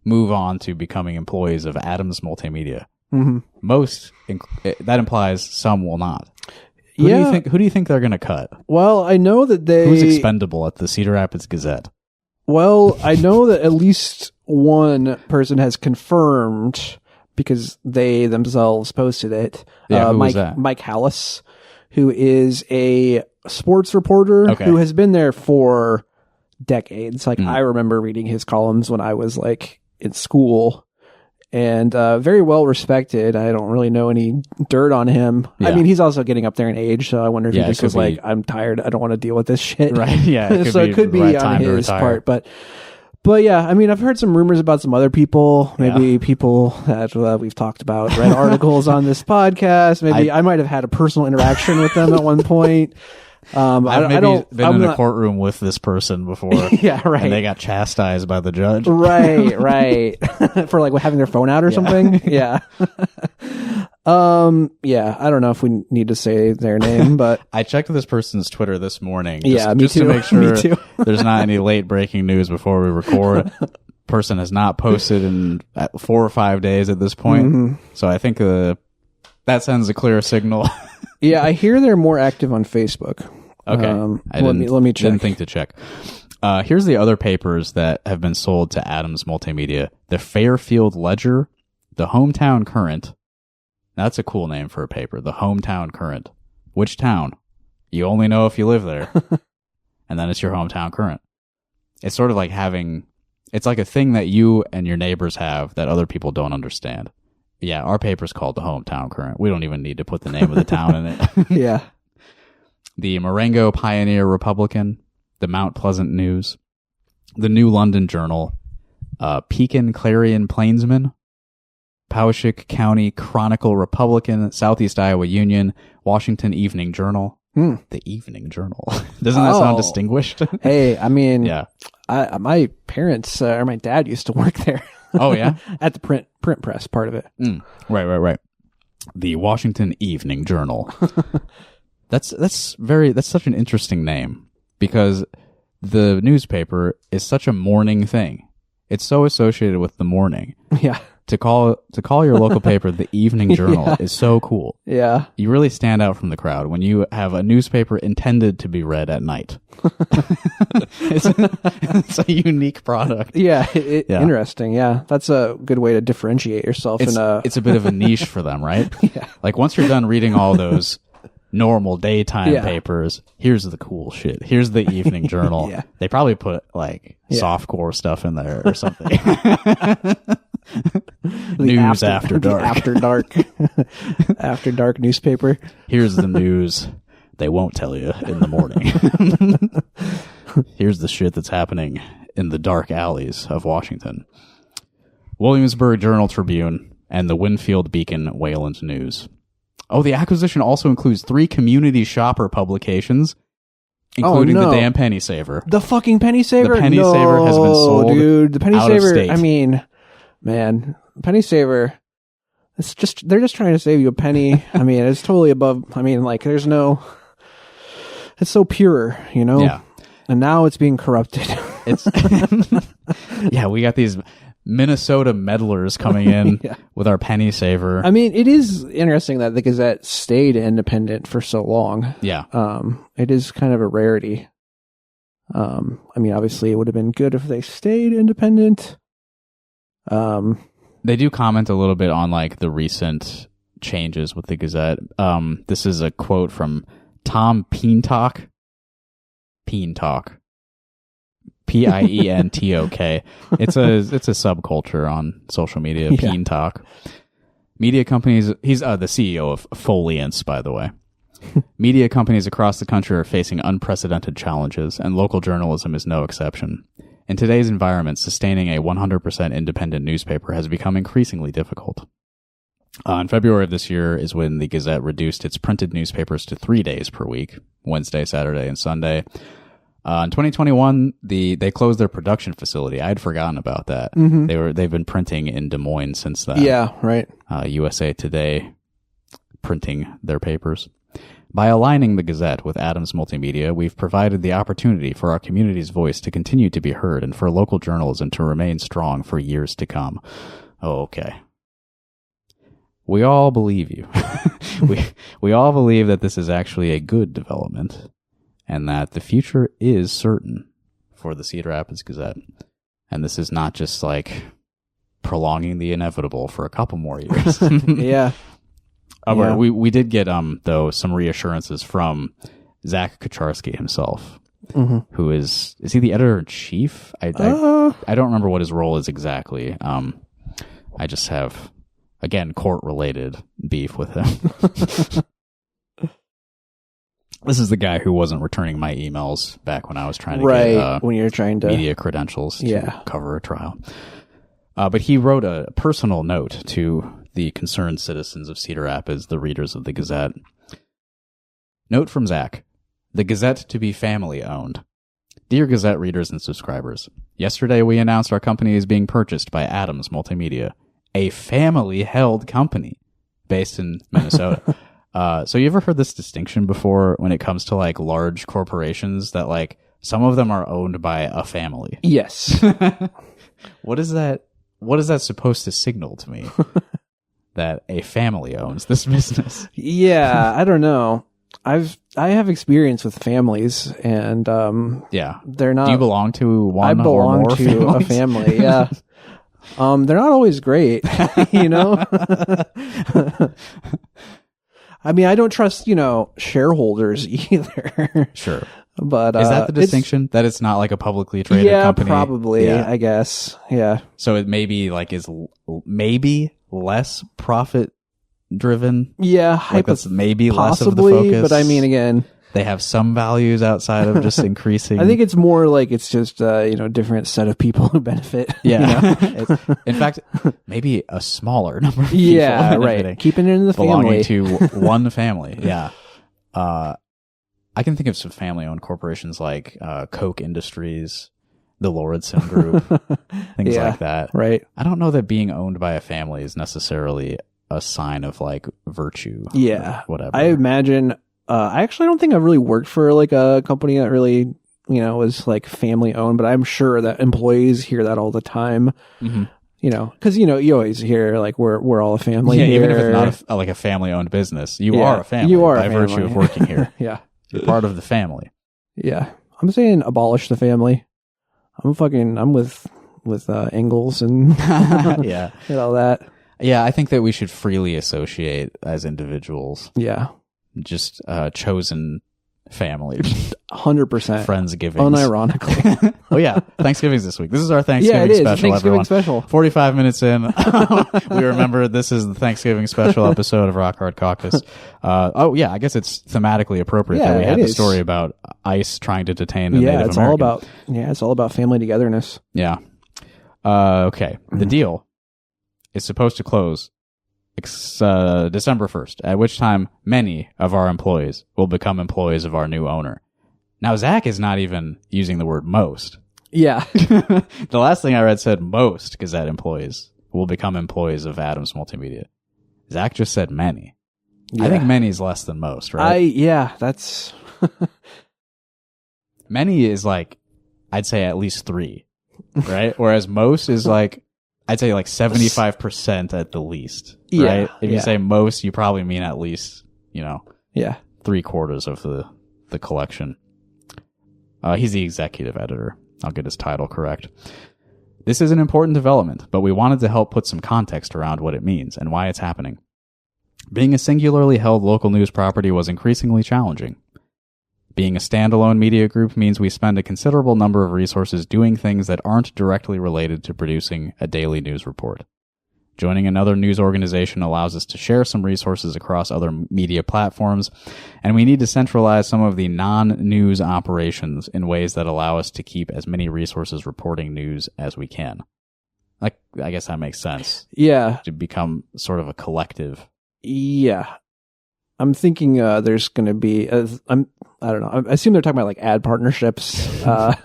move on to becoming employees of Adams Multimedia. Most, that implies some will not. Who do you think they're going to cut? Well, I know that who's expendable at the Cedar Rapids Gazette? Well, I know that at least one person has confirmed because they themselves posted it. Yeah, who was that? Mike Hallis, who is a sports reporter who has been there for decades. Like I remember reading his columns when I was like in school, and very well respected. I don't really know any dirt on him. Yeah. I mean, he's also getting up there in age, so I wonder if he just was like, I'm tired. I don't want to deal with this shit. Right. Yeah. So it could be on his part, but yeah, I mean, I've heard some rumors about some other people, maybe people that we've talked about, read articles on this podcast. Maybe I might have had a personal interaction with them at one point. I've been in a courtroom with this person before. Yeah, right. And they got chastised by the judge. Right. For like having their phone out or something. Yeah. I don't know if we need to say their name, but I checked this person's Twitter this morning. Me just too. To make sure there's not any late breaking news before we record. Person has not posted in 4 or 5 days at this point. So I think that sends a clear signal. Yeah, I hear they're more active on Facebook. Okay. Let me check. Didn't think to check. Here's the other papers that have been sold to Adams Multimedia. The Fairfield Ledger, the Hometown Current. That's a cool name for a paper. The Hometown Current. Which town? You only know if you live there. And then it's your Hometown Current. It's sort of like it's like a thing that you and your neighbors have that other people don't understand. Yeah, our paper's called the Hometown Current. We don't even need to put the name of the town in it. Yeah. The Marengo Pioneer Republican, the Mount Pleasant News, the New London Journal, Pekin Clarion Plainsman, Poweshiek County Chronicle Republican, Southeast Iowa Union, Washington Evening Journal. The Evening Journal. Doesn't that sound distinguished? Hey, I mean, yeah. My parents or my dad used to work there. Oh, yeah? At the print press part of it. Right. The Washington Evening Journal. That's such an interesting name because the newspaper is such a morning thing. It's so associated with the morning. Yeah. To call your local paper the Evening Journal is so cool. Yeah. You really stand out from the crowd when you have a newspaper intended to be read at night. It's a unique product. Yeah, interesting. Yeah, that's a good way to differentiate yourself. It's a bit of a niche for them, right? Yeah. Like once you're done reading all those, normal daytime papers. Here's the cool shit. Here's the evening journal. They probably put like softcore stuff in there or something. News after dark. After dark. After dark newspaper. Here's the news they won't tell you in the morning. Here's the shit that's happening in the dark alleys of Washington. Williamsburg Journal-Tribune and the Winfield Beacon Wayland News. Oh, the acquisition also includes 3 community shopper publications, including the damn Penny Saver. The fucking Penny Saver? The Penny Saver has been sold. Dude, the Penny out Saver, of state. I mean, man, Penny Saver, they're just trying to save you a penny. I mean, it's totally above, I mean, like, it's so pure, you know? Yeah. And now it's being corrupted. Yeah, we got these Minnesota meddlers coming in with our Penny Saver. I mean, it is interesting that the Gazette stayed independent for so long. Yeah. It is kind of a rarity. I mean, obviously, it would have been good if they stayed independent. They do comment a little bit on like the recent changes with the Gazette. This is a quote from Tom Peentok. Peentok. Pientok. It's a subculture on social media. Peentok. Media companies. He's the CEO of Foliance, by the way. Media companies across the country are facing unprecedented challenges, and local journalism is no exception. In today's environment, sustaining a 100% independent newspaper has become increasingly difficult. In February of this year is when the Gazette reduced its printed newspapers to 3 days per week, Wednesday, Saturday, and Sunday. In 2021, they closed their production facility. I had forgotten about that. Mm-hmm. They've been printing in Des Moines since then. Yeah, right. USA Today printing their papers. By aligning the Gazette with Adams Multimedia, we've provided the opportunity for our community's voice to continue to be heard and for local journalism to remain strong for years to come. Oh, okay. We all believe you. we all believe that this is actually a good development and that the future is certain for the Cedar Rapids Gazette. And this is not just like prolonging the inevitable for a couple more years. Yeah. We did get, though, some reassurances from Zach Kucharski himself, who is he the editor-in-chief? I don't remember what his role is exactly. I just have, again, court-related beef with him. This is the guy who wasn't returning my emails back when I was trying to get when you're trying to media credentials to cover a trial. But he wrote a personal note to the concerned citizens of Cedar Rapids, the readers of the Gazette. Note from Zach. The Gazette to be family-owned. Dear Gazette readers and subscribers, yesterday we announced our company is being purchased by Adams Multimedia, a family-held company based in Minnesota. So you ever heard this distinction before when it comes to like large corporations that like some of them are owned by a family? Yes. What is that supposed to signal to me? That a family owns this business? Yeah, I don't know. I have experience with families, and they're not. Do you belong to one? I belong or more to families? a family. Yeah. They're not always great, you know. I mean, I don't trust, shareholders either. Sure. But is that the distinction? That it's not like a publicly traded company? Probably, yeah, I guess. Yeah. So it maybe like is maybe less profit driven. Yeah, like that's maybe possibly, less of the focus. But I mean, again, they have some values outside of just increasing. I think it's more like it's just different set of people who benefit. Yeah. In fact, maybe a smaller number of people. Yeah, right. Keeping it in the belonging family. to one family. Yeah. I can think of some family-owned corporations like Koch Industries, the Lauritsen Group, things like that. Right. I don't know that being owned by a family is necessarily a sign of like virtue. Yeah. Or whatever. I imagine. I actually don't think I've really worked for like a company that really, was like family-owned, but I'm sure that employees hear that all the time. Mm-hmm. Because you always hear like we're all a family. Yeah, here. even if it's not like a family-owned business, you are a family. You are by a family. virtue of working here. Yeah. You're part of the family. Yeah. I'm saying abolish the family. I'm with Engels and yeah, and all that. Yeah, I think that we should freely associate as individuals. Yeah. just chosen family. 100%. Friendsgiving. Unironically. Oh yeah, Thanksgiving's this week. This is our Thanksgiving special, Thanksgiving everyone. special. 45 minutes in, we remember this is the Thanksgiving special episode of Rock Hard Caucus. Oh yeah, I guess it's thematically appropriate that we had the story about ICE trying to detain a Native American. It's all about family togetherness. Yeah. Okay. The deal is supposed to close December 1st, at which time many of our employees will become employees of our new owner. Now, Zach is not even using the word most. Yeah. The last thing I read said most Gazette employees will become employees of Adams Multimedia. Zach just said many. Yeah. I think many is less than most, right? That's... Many is like, I'd say at least 3, right? Whereas most is like, I'd say like 75% at the least, right? If you say most, you probably mean at least, 3/4 of the collection. He's the executive editor. I'll get his title correct. This is an important development, but we wanted to help put some context around what it means and why it's happening. Being a singularly held local news property was increasingly challenging. Being a standalone media group means we spend a considerable number of resources doing things that aren't directly related to producing a daily news report. Joining another news organization allows us to share some resources across other media platforms, and we need to centralize some of the non-news operations in ways that allow us to keep as many resources reporting news as we can. I guess that makes sense. Yeah. To become sort of a collective. Yeah. I'm thinking there's going to be, I don't know. I assume they're talking about like ad partnerships, Yeah.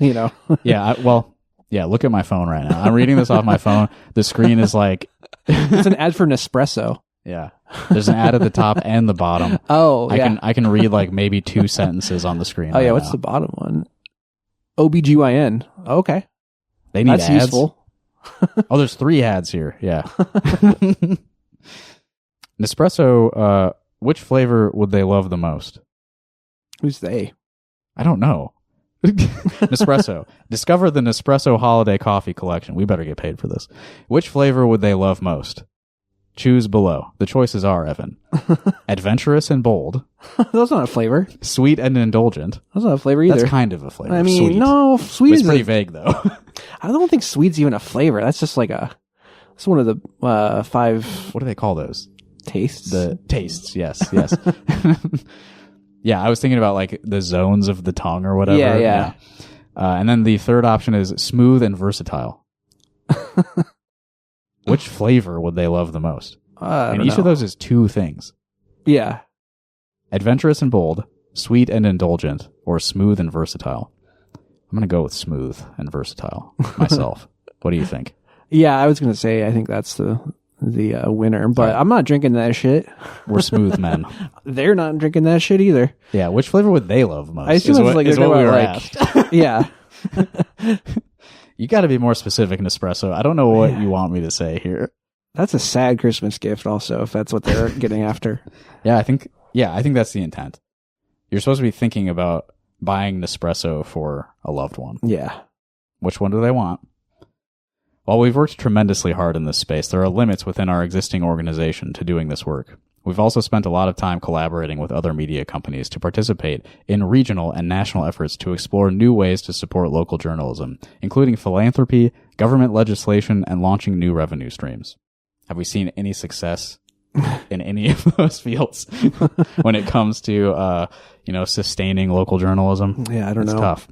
Look at my phone right now. I'm reading this off my phone. The screen is like. It's an ad for Nespresso. Yeah. There's an ad at the top and the bottom. Oh, I can read like maybe 2 sentences on the screen. Oh, yeah. What's the bottom one? OBGYN. Okay. They need That's ads. Useful. Oh, there's 3 ads here. Yeah. Nespresso, which flavor would they love the most? Who's they? I don't know. Nespresso. Discover the Nespresso Holiday Coffee Collection. We better get paid for this. Which flavor would they love most? Choose below. The choices are, Evan. Adventurous and bold. That's not a flavor. Sweet and indulgent. That's not a flavor either. That's kind of a flavor. I mean, sweet. No, sweet It's is pretty vague, though. I don't think sweet's even a flavor. That's just like it's one of the 5... What do they call those? Tastes? The tastes, yes. Yeah, I was thinking about like the zones of the tongue or whatever. Yeah. And then the third option is smooth and versatile. Which flavor would they love the most? And each of those is 2 things. Yeah. Adventurous and bold, sweet and indulgent, or smooth and versatile. I'm going to go with smooth and versatile myself. What do you think? Yeah, I was going to say I think that's the winner, but right. I'm not drinking that shit. We're smooth men. They're not drinking that shit either. Yeah, which flavor would they love most? I assume it's like, what we were asked. Yeah. You got to be more specific, Nespresso. I don't know what you want me to say here. That's a sad Christmas gift also, if that's what they're getting after. I think that's the intent. You're supposed to be thinking about buying Nespresso for a loved one. Yeah. Which one do they want? While we've worked tremendously hard in this space, there are limits within our existing organization to doing this work. We've also spent a lot of time collaborating with other media companies to participate in regional and national efforts to explore new ways to support local journalism, including philanthropy, government legislation, and launching new revenue streams. Have we seen any success in any of those fields when it comes to, sustaining local journalism? Yeah, I don't know. It's tough.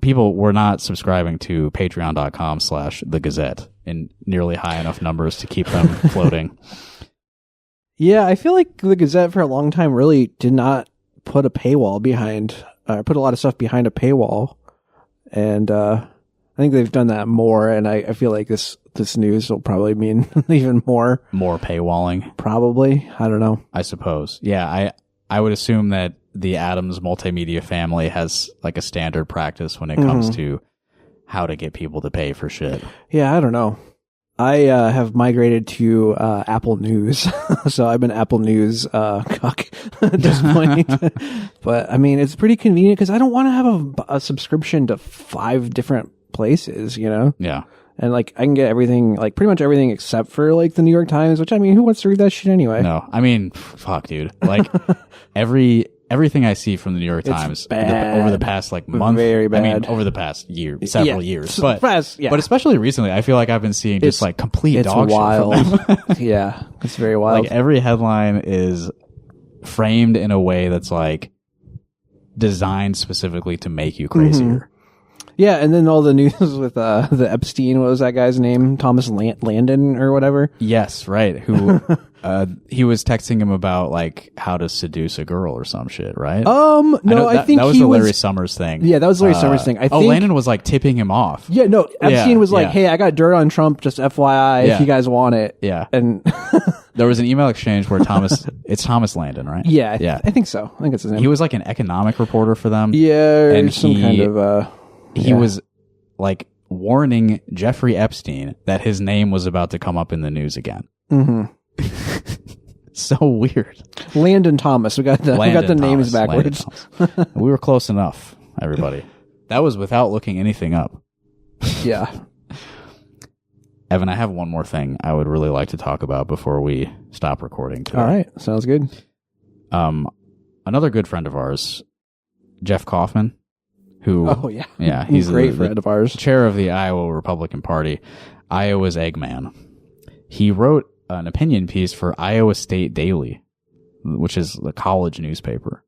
People were not subscribing to patreon.com/The Gazette in nearly high enough numbers to keep them floating. Yeah, I feel like The Gazette for a long time really did not put a paywall put a lot of stuff behind a paywall. And I think they've done that more, and I feel like this news will probably mean even more. More paywalling? Probably. I don't know. I suppose. Yeah, I would assume that the Adams multimedia family has like a standard practice when it comes to how to get people to pay for shit. Yeah, I don't know. I have migrated to Apple News, so I've been Apple News cuck at this point. But I mean, it's pretty convenient because I don't want to have a subscription to 5 different places, Yeah. And like I can get everything, like pretty much everything except for like the New York Times, which I mean, who wants to read that shit anyway? No, I mean, fuck, dude. Like everything I see from the New York Times over the past like month, very bad. I mean, over the past year, several years, but especially recently, I feel like I've been seeing just like complete dog wild. shit from them. Yeah, it's very wild. Like every headline is framed in a way that's like designed specifically to make you crazier. Yeah, and then all the news with the Epstein, what was that guy's name? Thomas Landon or whatever? Yes, right. Who he was texting him about like how to seduce a girl or some shit, right? No, I think that was the Larry Summers thing. Yeah, that was Larry Summers thing. I think Landon was like tipping him off. Yeah, no, Epstein was like, "Hey, I got dirt on Trump, just FYI, if you guys want it." Yeah, and there was an email exchange where it's Thomas Landon, right? Yeah, I think so. I think it's his name. He was like an economic reporter for them. Yeah, and some kind of. He was like warning Jeffrey Epstein that his name was about to come up in the news again. So weird. Landon Thomas. We got the names backwards. We were close enough, everybody. That was without looking anything up. Yeah. Evan, I have one more thing I would really like to talk about before we stop recording today. All right. Sounds good. Another good friend of ours, Jeff Kaufman, who he's a great friend of ours, chair of the Iowa Republican Party, Iowa's Eggman. He wrote an opinion piece for Iowa State Daily, which is the college newspaper.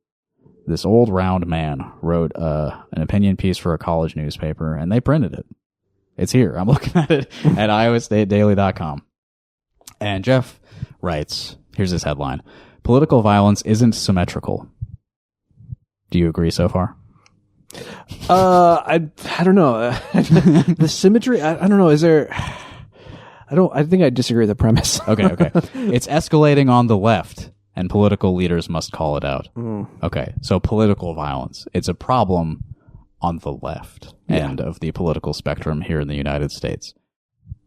This old round man wrote an opinion piece for a college newspaper, and they printed it. It's here. I'm looking at it at iowastatedaily.com. And Jeff writes, here's his headline: "Political violence isn't symmetrical." Do you agree so far? I don't know. The symmetry, I don't know. Is there, I think I disagree with the premise. Okay. It's escalating on the left, and political leaders must call it out. Okay. So political violence, it's a problem on the left end of the political spectrum here in the United States.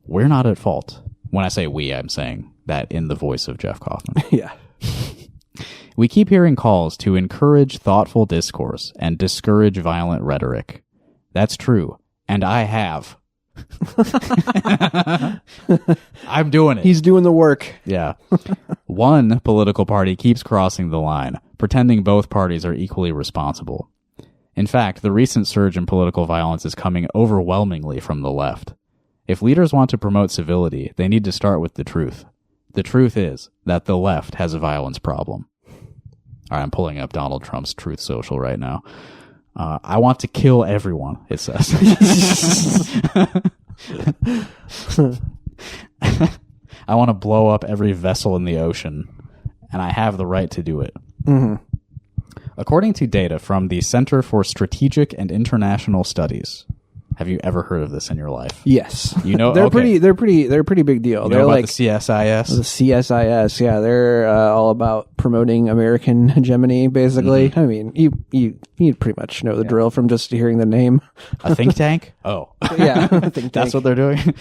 We're not at fault. When I say we, I'm saying that in the voice of Jeff Kaufman. Yeah. "We keep hearing calls to encourage thoughtful discourse and discourage violent rhetoric. That's true, and I have." I'm doing it. He's doing the work. Yeah. "One political party keeps crossing the line, pretending both parties are equally responsible. In fact, the recent surge in political violence is coming overwhelmingly from the left. If leaders want to promote civility, they need to start with the truth. The truth is that the left has a violence problem." All right, I'm pulling up Donald Trump's Truth Social right now. "I want to kill everyone," it says. "I want to blow up every vessel in the ocean, and I have the right to do it." According to data from the Center for Strategic and International Studies. Have you ever heard of this in your life? Yes. You know, they're a pretty big deal. You they're know about like the CSIS? The CSIS, yeah, they're all about promoting American hegemony, basically. I mean, you pretty much know the drill from just hearing the name. A think tank? Oh. Yeah, a think tank. That's what they're doing?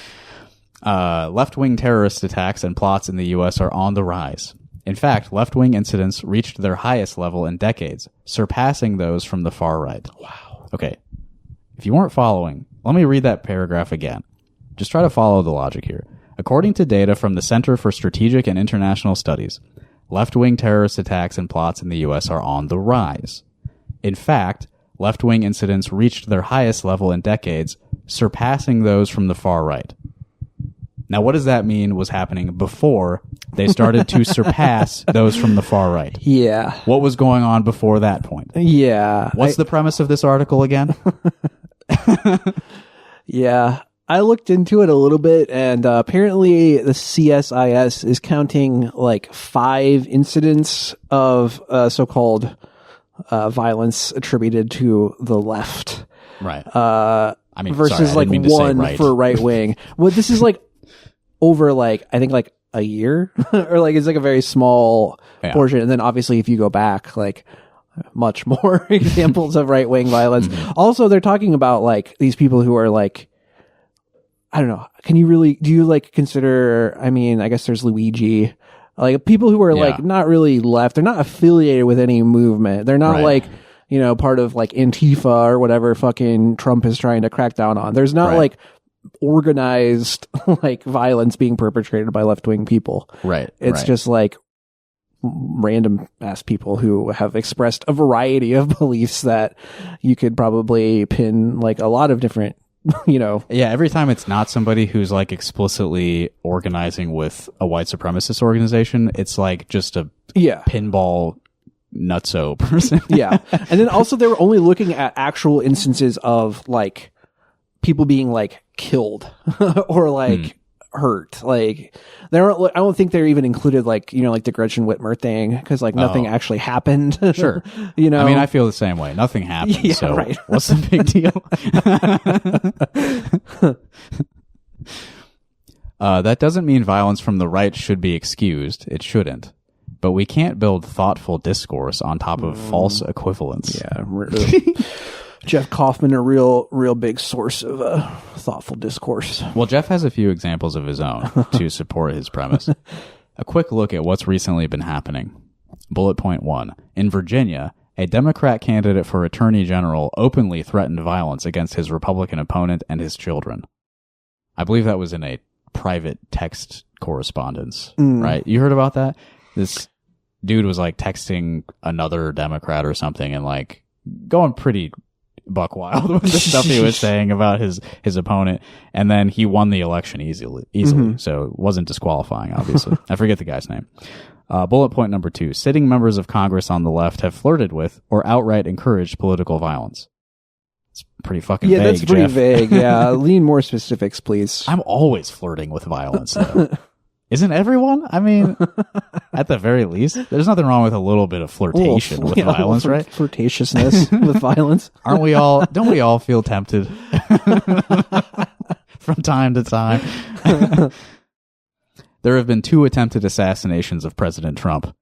Left-wing terrorist attacks and plots in the U.S. are on the rise. In fact, left-wing incidents reached their highest level in decades, surpassing those from the far right. Wow. Okay. If you weren't following, let me read that paragraph again. Just try to follow the logic here. According to data from the Center for Strategic and International Studies, left-wing terrorist attacks and plots in the U.S. are on the rise. In fact, left-wing incidents reached their highest level in decades, surpassing those from the far right. Now, what does that mean was happening before they started to surpass those from the far right? Yeah. What was going on before that point? Yeah. What's the premise of this article again? Yeah. I looked into it a little bit, and apparently the CSIS is counting like 5 incidents of so-called violence attributed to the left. Right. I mean, versus like 1 right. for right wing. Well, this is like over like, I think like a year or like it's like a very small portion. And then obviously if you go back, like much more examples of right wing violence. Also, they're talking about like these people who are like, I don't know. Do you like consider, I mean, I guess there's Luigi, like people who are like not really left. They're not affiliated with any movement. They're not like, you know, part of like Antifa or whatever fucking Trump is trying to crack down on. There's not like organized like violence being perpetrated by left-wing people. Right. It's just like random ass people who have expressed a variety of beliefs that you could probably pin like a lot of different, Yeah, every time it's not somebody who's like explicitly organizing with a white supremacist organization, it's like just a pinball nutso person. Yeah. And then also they were only looking at actual instances of like people being like killed or like hurt. Like I don't think they're even included like, like the Gretchen Whitmer thing because like nothing actually happened. Sure. I mean, I feel the same way. Nothing happened. Yeah, so right. What's the big deal? That doesn't mean violence from the right should be excused. It shouldn't. But we can't build thoughtful discourse on top of false equivalence. Yeah. Jeff Kaufman, a real big source of thoughtful discourse. Well, Jeff has a few examples of his own to support his premise. A quick look at what's recently been happening. Bullet point 1. In Virginia, a Democrat candidate for Attorney General openly threatened violence against his Republican opponent and his children. I believe that was in a private text correspondence, right? You heard about that? This dude was like texting another Democrat or something and like going pretty buck wild with the stuff he was saying about his opponent, and then he won the election easily. So it wasn't disqualifying, obviously. I forget the guy's name. Bullet point number 2. Sitting members of Congress on the left have flirted with or outright encouraged political violence. It's pretty fucking vague, that's pretty Jeff. vague. Yeah. Lean more specifics, please. I'm always flirting with violence, though. Isn't everyone? I mean, at the very least, there's nothing wrong with a little bit of flirtation with violence, right? Flirtatiousness with violence. Don't we all feel tempted from time to time? There have been 2 attempted assassinations of President Trump.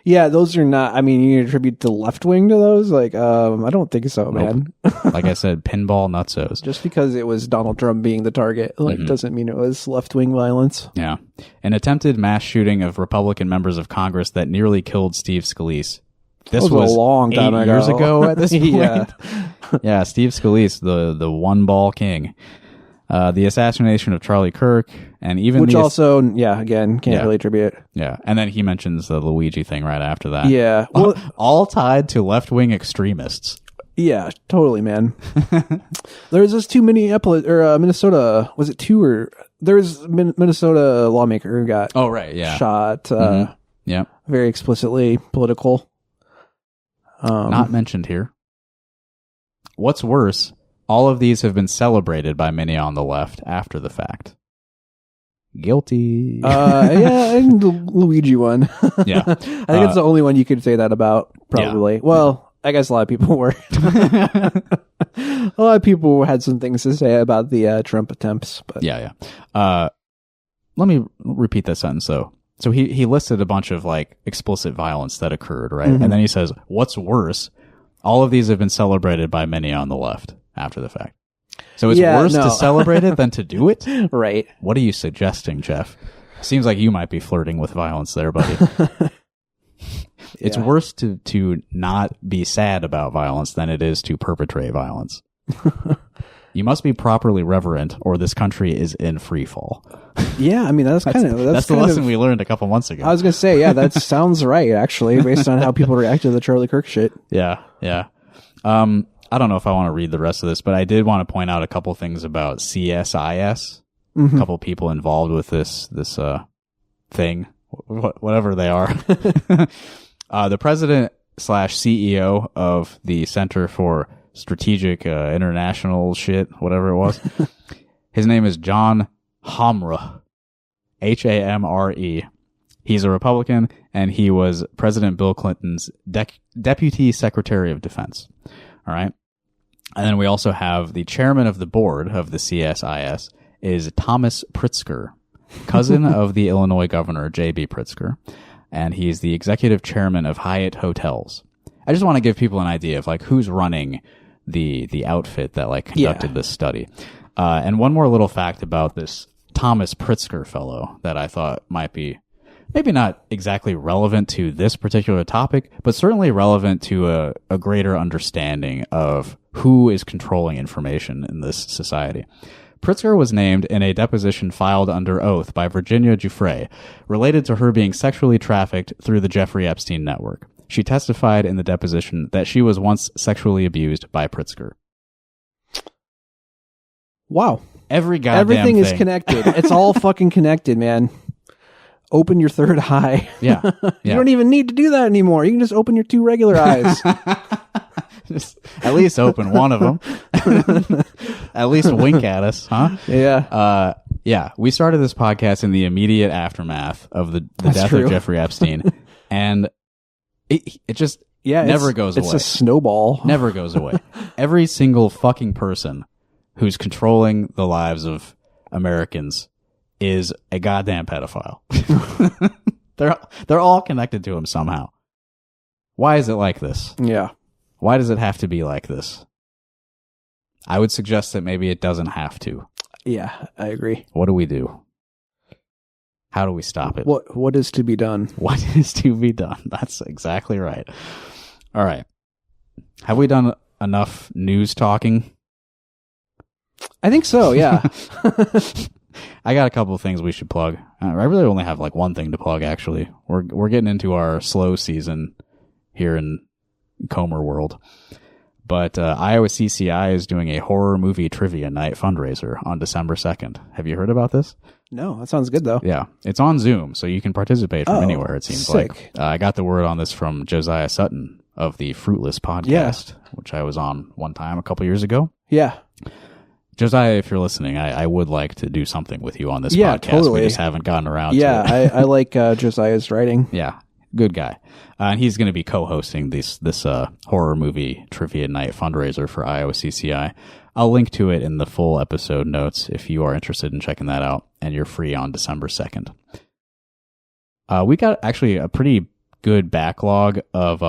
Yeah, those are not, I mean, you attribute the left wing to those? Like, I don't think so, man. Like I said, pinball nutsos. Just because it was Donald Trump being the target, like, doesn't mean it was left wing violence. Yeah. An attempted mass shooting of Republican members of Congress that nearly killed Steve Scalise. This was a long time 8 years ago at this point. Yeah. Yeah, Steve Scalise, the one ball king. The assassination of Charlie Kirk, and even which also, again, can't really attribute. Yeah, and then he mentions the Luigi thing right after that. Yeah, well, all tied to left-wing extremists. Yeah, totally, man. There's this Minnesota. Was it 2 or there's Minnesota lawmaker who got shot. Yeah, very explicitly political. Not mentioned here. What's worse? All of these have been celebrated by many on the left after the fact. Guilty. Yeah, and the Luigi one. Yeah. I think it's the only one you could say that about, probably. Yeah. Well, I guess a lot of people were. A lot of people had some things to say about the Trump attempts. But. Yeah. Let me repeat that sentence, though. So he listed a bunch of, like, explicit violence that occurred, right? And then he says, what's worse, all of these have been celebrated by many on the left after the fact. So it's worse to celebrate it than to do it? Right. What are you suggesting, Jeff? Seems like you might be flirting with violence there, buddy. It's worse to not be sad about violence than it is to perpetrate violence. You must be properly reverent, or this country is in free fall. Yeah, I mean, that's the lesson we learned a couple months ago. I was going to say, that sounds right, actually, based on how people react to the Charlie Kirk shit. Yeah. I don't know if I want to read the rest of this, but I did want to point out a couple things about CSIS. A couple people involved with this thing, whatever they are. The president / CEO of the Center for Strategic International shit, whatever it was. His name is John Hamre. Hamre. He's a Republican, and he was President Bill Clinton's Deputy Secretary of Defense. All right. And then we also have the chairman of the board of the CSIS is Thomas Pritzker, cousin of the Illinois governor, J.B. Pritzker. And he's the executive chairman of Hyatt Hotels. I just want to give people an idea of like who's running the outfit that like conducted this study. And one more little fact about this Thomas Pritzker fellow that I thought might be maybe not exactly relevant to this particular topic, but certainly relevant to a greater understanding of who is controlling information in this society. Pritzker was named in a deposition filed under oath by Virginia Giuffre, related to her being sexually trafficked through the Jeffrey Epstein network. She testified in the deposition that she was once sexually abused by Pritzker. Wow. Everything is connected. It's all fucking connected, man. Open your third eye. Yeah. You don't even need to do that anymore. You can just open your two regular eyes. Just at least open one of them. At least wink at us, huh? Yeah. Yeah. We started this podcast in the immediate aftermath of the death of Jeffrey Epstein. And it just never goes away. It's a snowball. Never goes away. Every single fucking person who's controlling the lives of Americans is a goddamn pedophile. They're all connected to him somehow. Why is it like this? Yeah. Why does it have to be like this? I would suggest that maybe it doesn't have to. Yeah, I agree. What do we do? How do we stop it? What is to be done? What is to be done? That's exactly right. All right. Have we done enough news talking? I think so, yeah. I got a couple of things we should plug. I really only have like one thing to plug, actually. We're getting into our slow season here in Comer world. But Iowa CCI is doing a horror movie trivia night fundraiser on December 2nd. Have you heard about this? No, that sounds good, though. Yeah. It's on Zoom, so you can participate from anywhere, it seems sick. like. I got the word on this from Josiah Sutton of the Fruitless podcast, which I was on one time a couple years ago. Yeah. Josiah, if you're listening, I would like to do something with you on this podcast. Totally. We just haven't gotten around to it. Yeah, I like Josiah's writing. Yeah, good guy. And he's going to be co-hosting this horror movie trivia night fundraiser for Iowa CCI. I'll link to it in the full episode notes if you are interested in checking that out, and you're free on December 2nd. We got actually a pretty good backlog of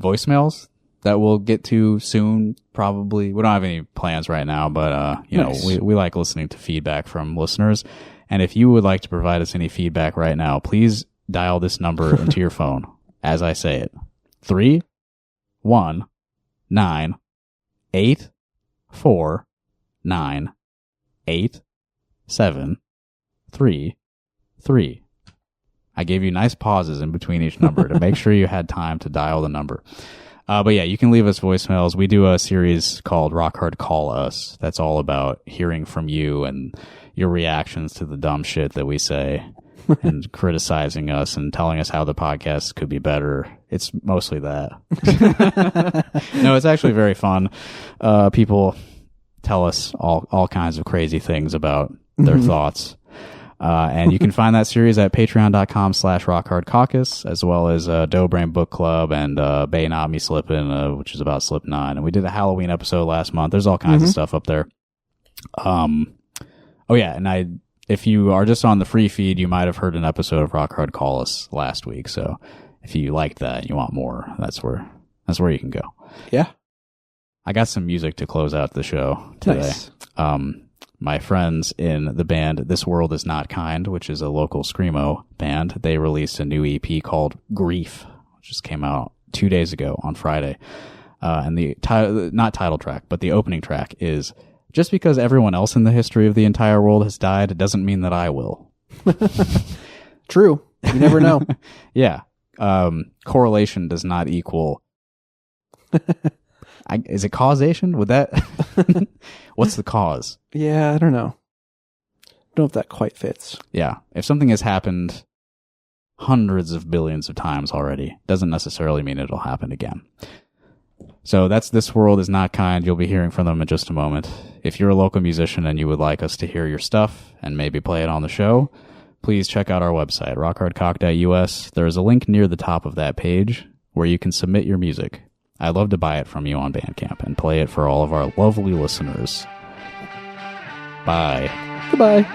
voicemails that we'll get to soon, probably. We don't have any plans right now, but Nice. we like listening to feedback from listeners. And if you would like to provide us any feedback right now, please dial this number into your phone as I say it. 319-849-8733. I gave you nice pauses in between each number to make sure you had time to dial the number. But yeah, you can leave us voicemails. We do a series called Rock Hard Call Us. That's all about hearing from you and your reactions to the dumb shit that we say and criticizing us and telling us how the podcast could be better. It's mostly that. No, it's actually very fun. People tell us all kinds of crazy things about their thoughts. And you can find that series at patreon.com/rockhardcaucus, as well as Dough Brain Book Club and Bay Not Me Slippin', which is about Slipknot. And we did a Halloween episode last month. There's all kinds of stuff up there. Oh yeah, and if you are just on the free feed, you might have heard an episode of Rock Hard Call Us last week. So if you liked that and you want more, that's where you can go. Yeah. I got some music to close out the show today. Nice. My friends in the band This World Is Not Kind, which is a local screamo band, they released a new EP called Grief, which just came out 2 days ago on Friday. And the not title track, but the opening track is "Just because everyone else in the history of the entire world has died, it doesn't mean that I will." True. You never know. Yeah. Correlation does not equal. Is it causation? Would that? What's the cause? Yeah, I don't know. Don't know if that quite fits. Yeah. If something has happened hundreds of billions of times already, doesn't necessarily mean it'll happen again. So that's This World Is Not Kind. You'll be hearing from them in just a moment. If you're a local musician and you would like us to hear your stuff and maybe play it on the show, please check out our website, rockhardcock.us. There is a link near the top of that page where you can submit your music. I'd love to buy it from you on Bandcamp and play it for all of our lovely listeners. Bye. Goodbye.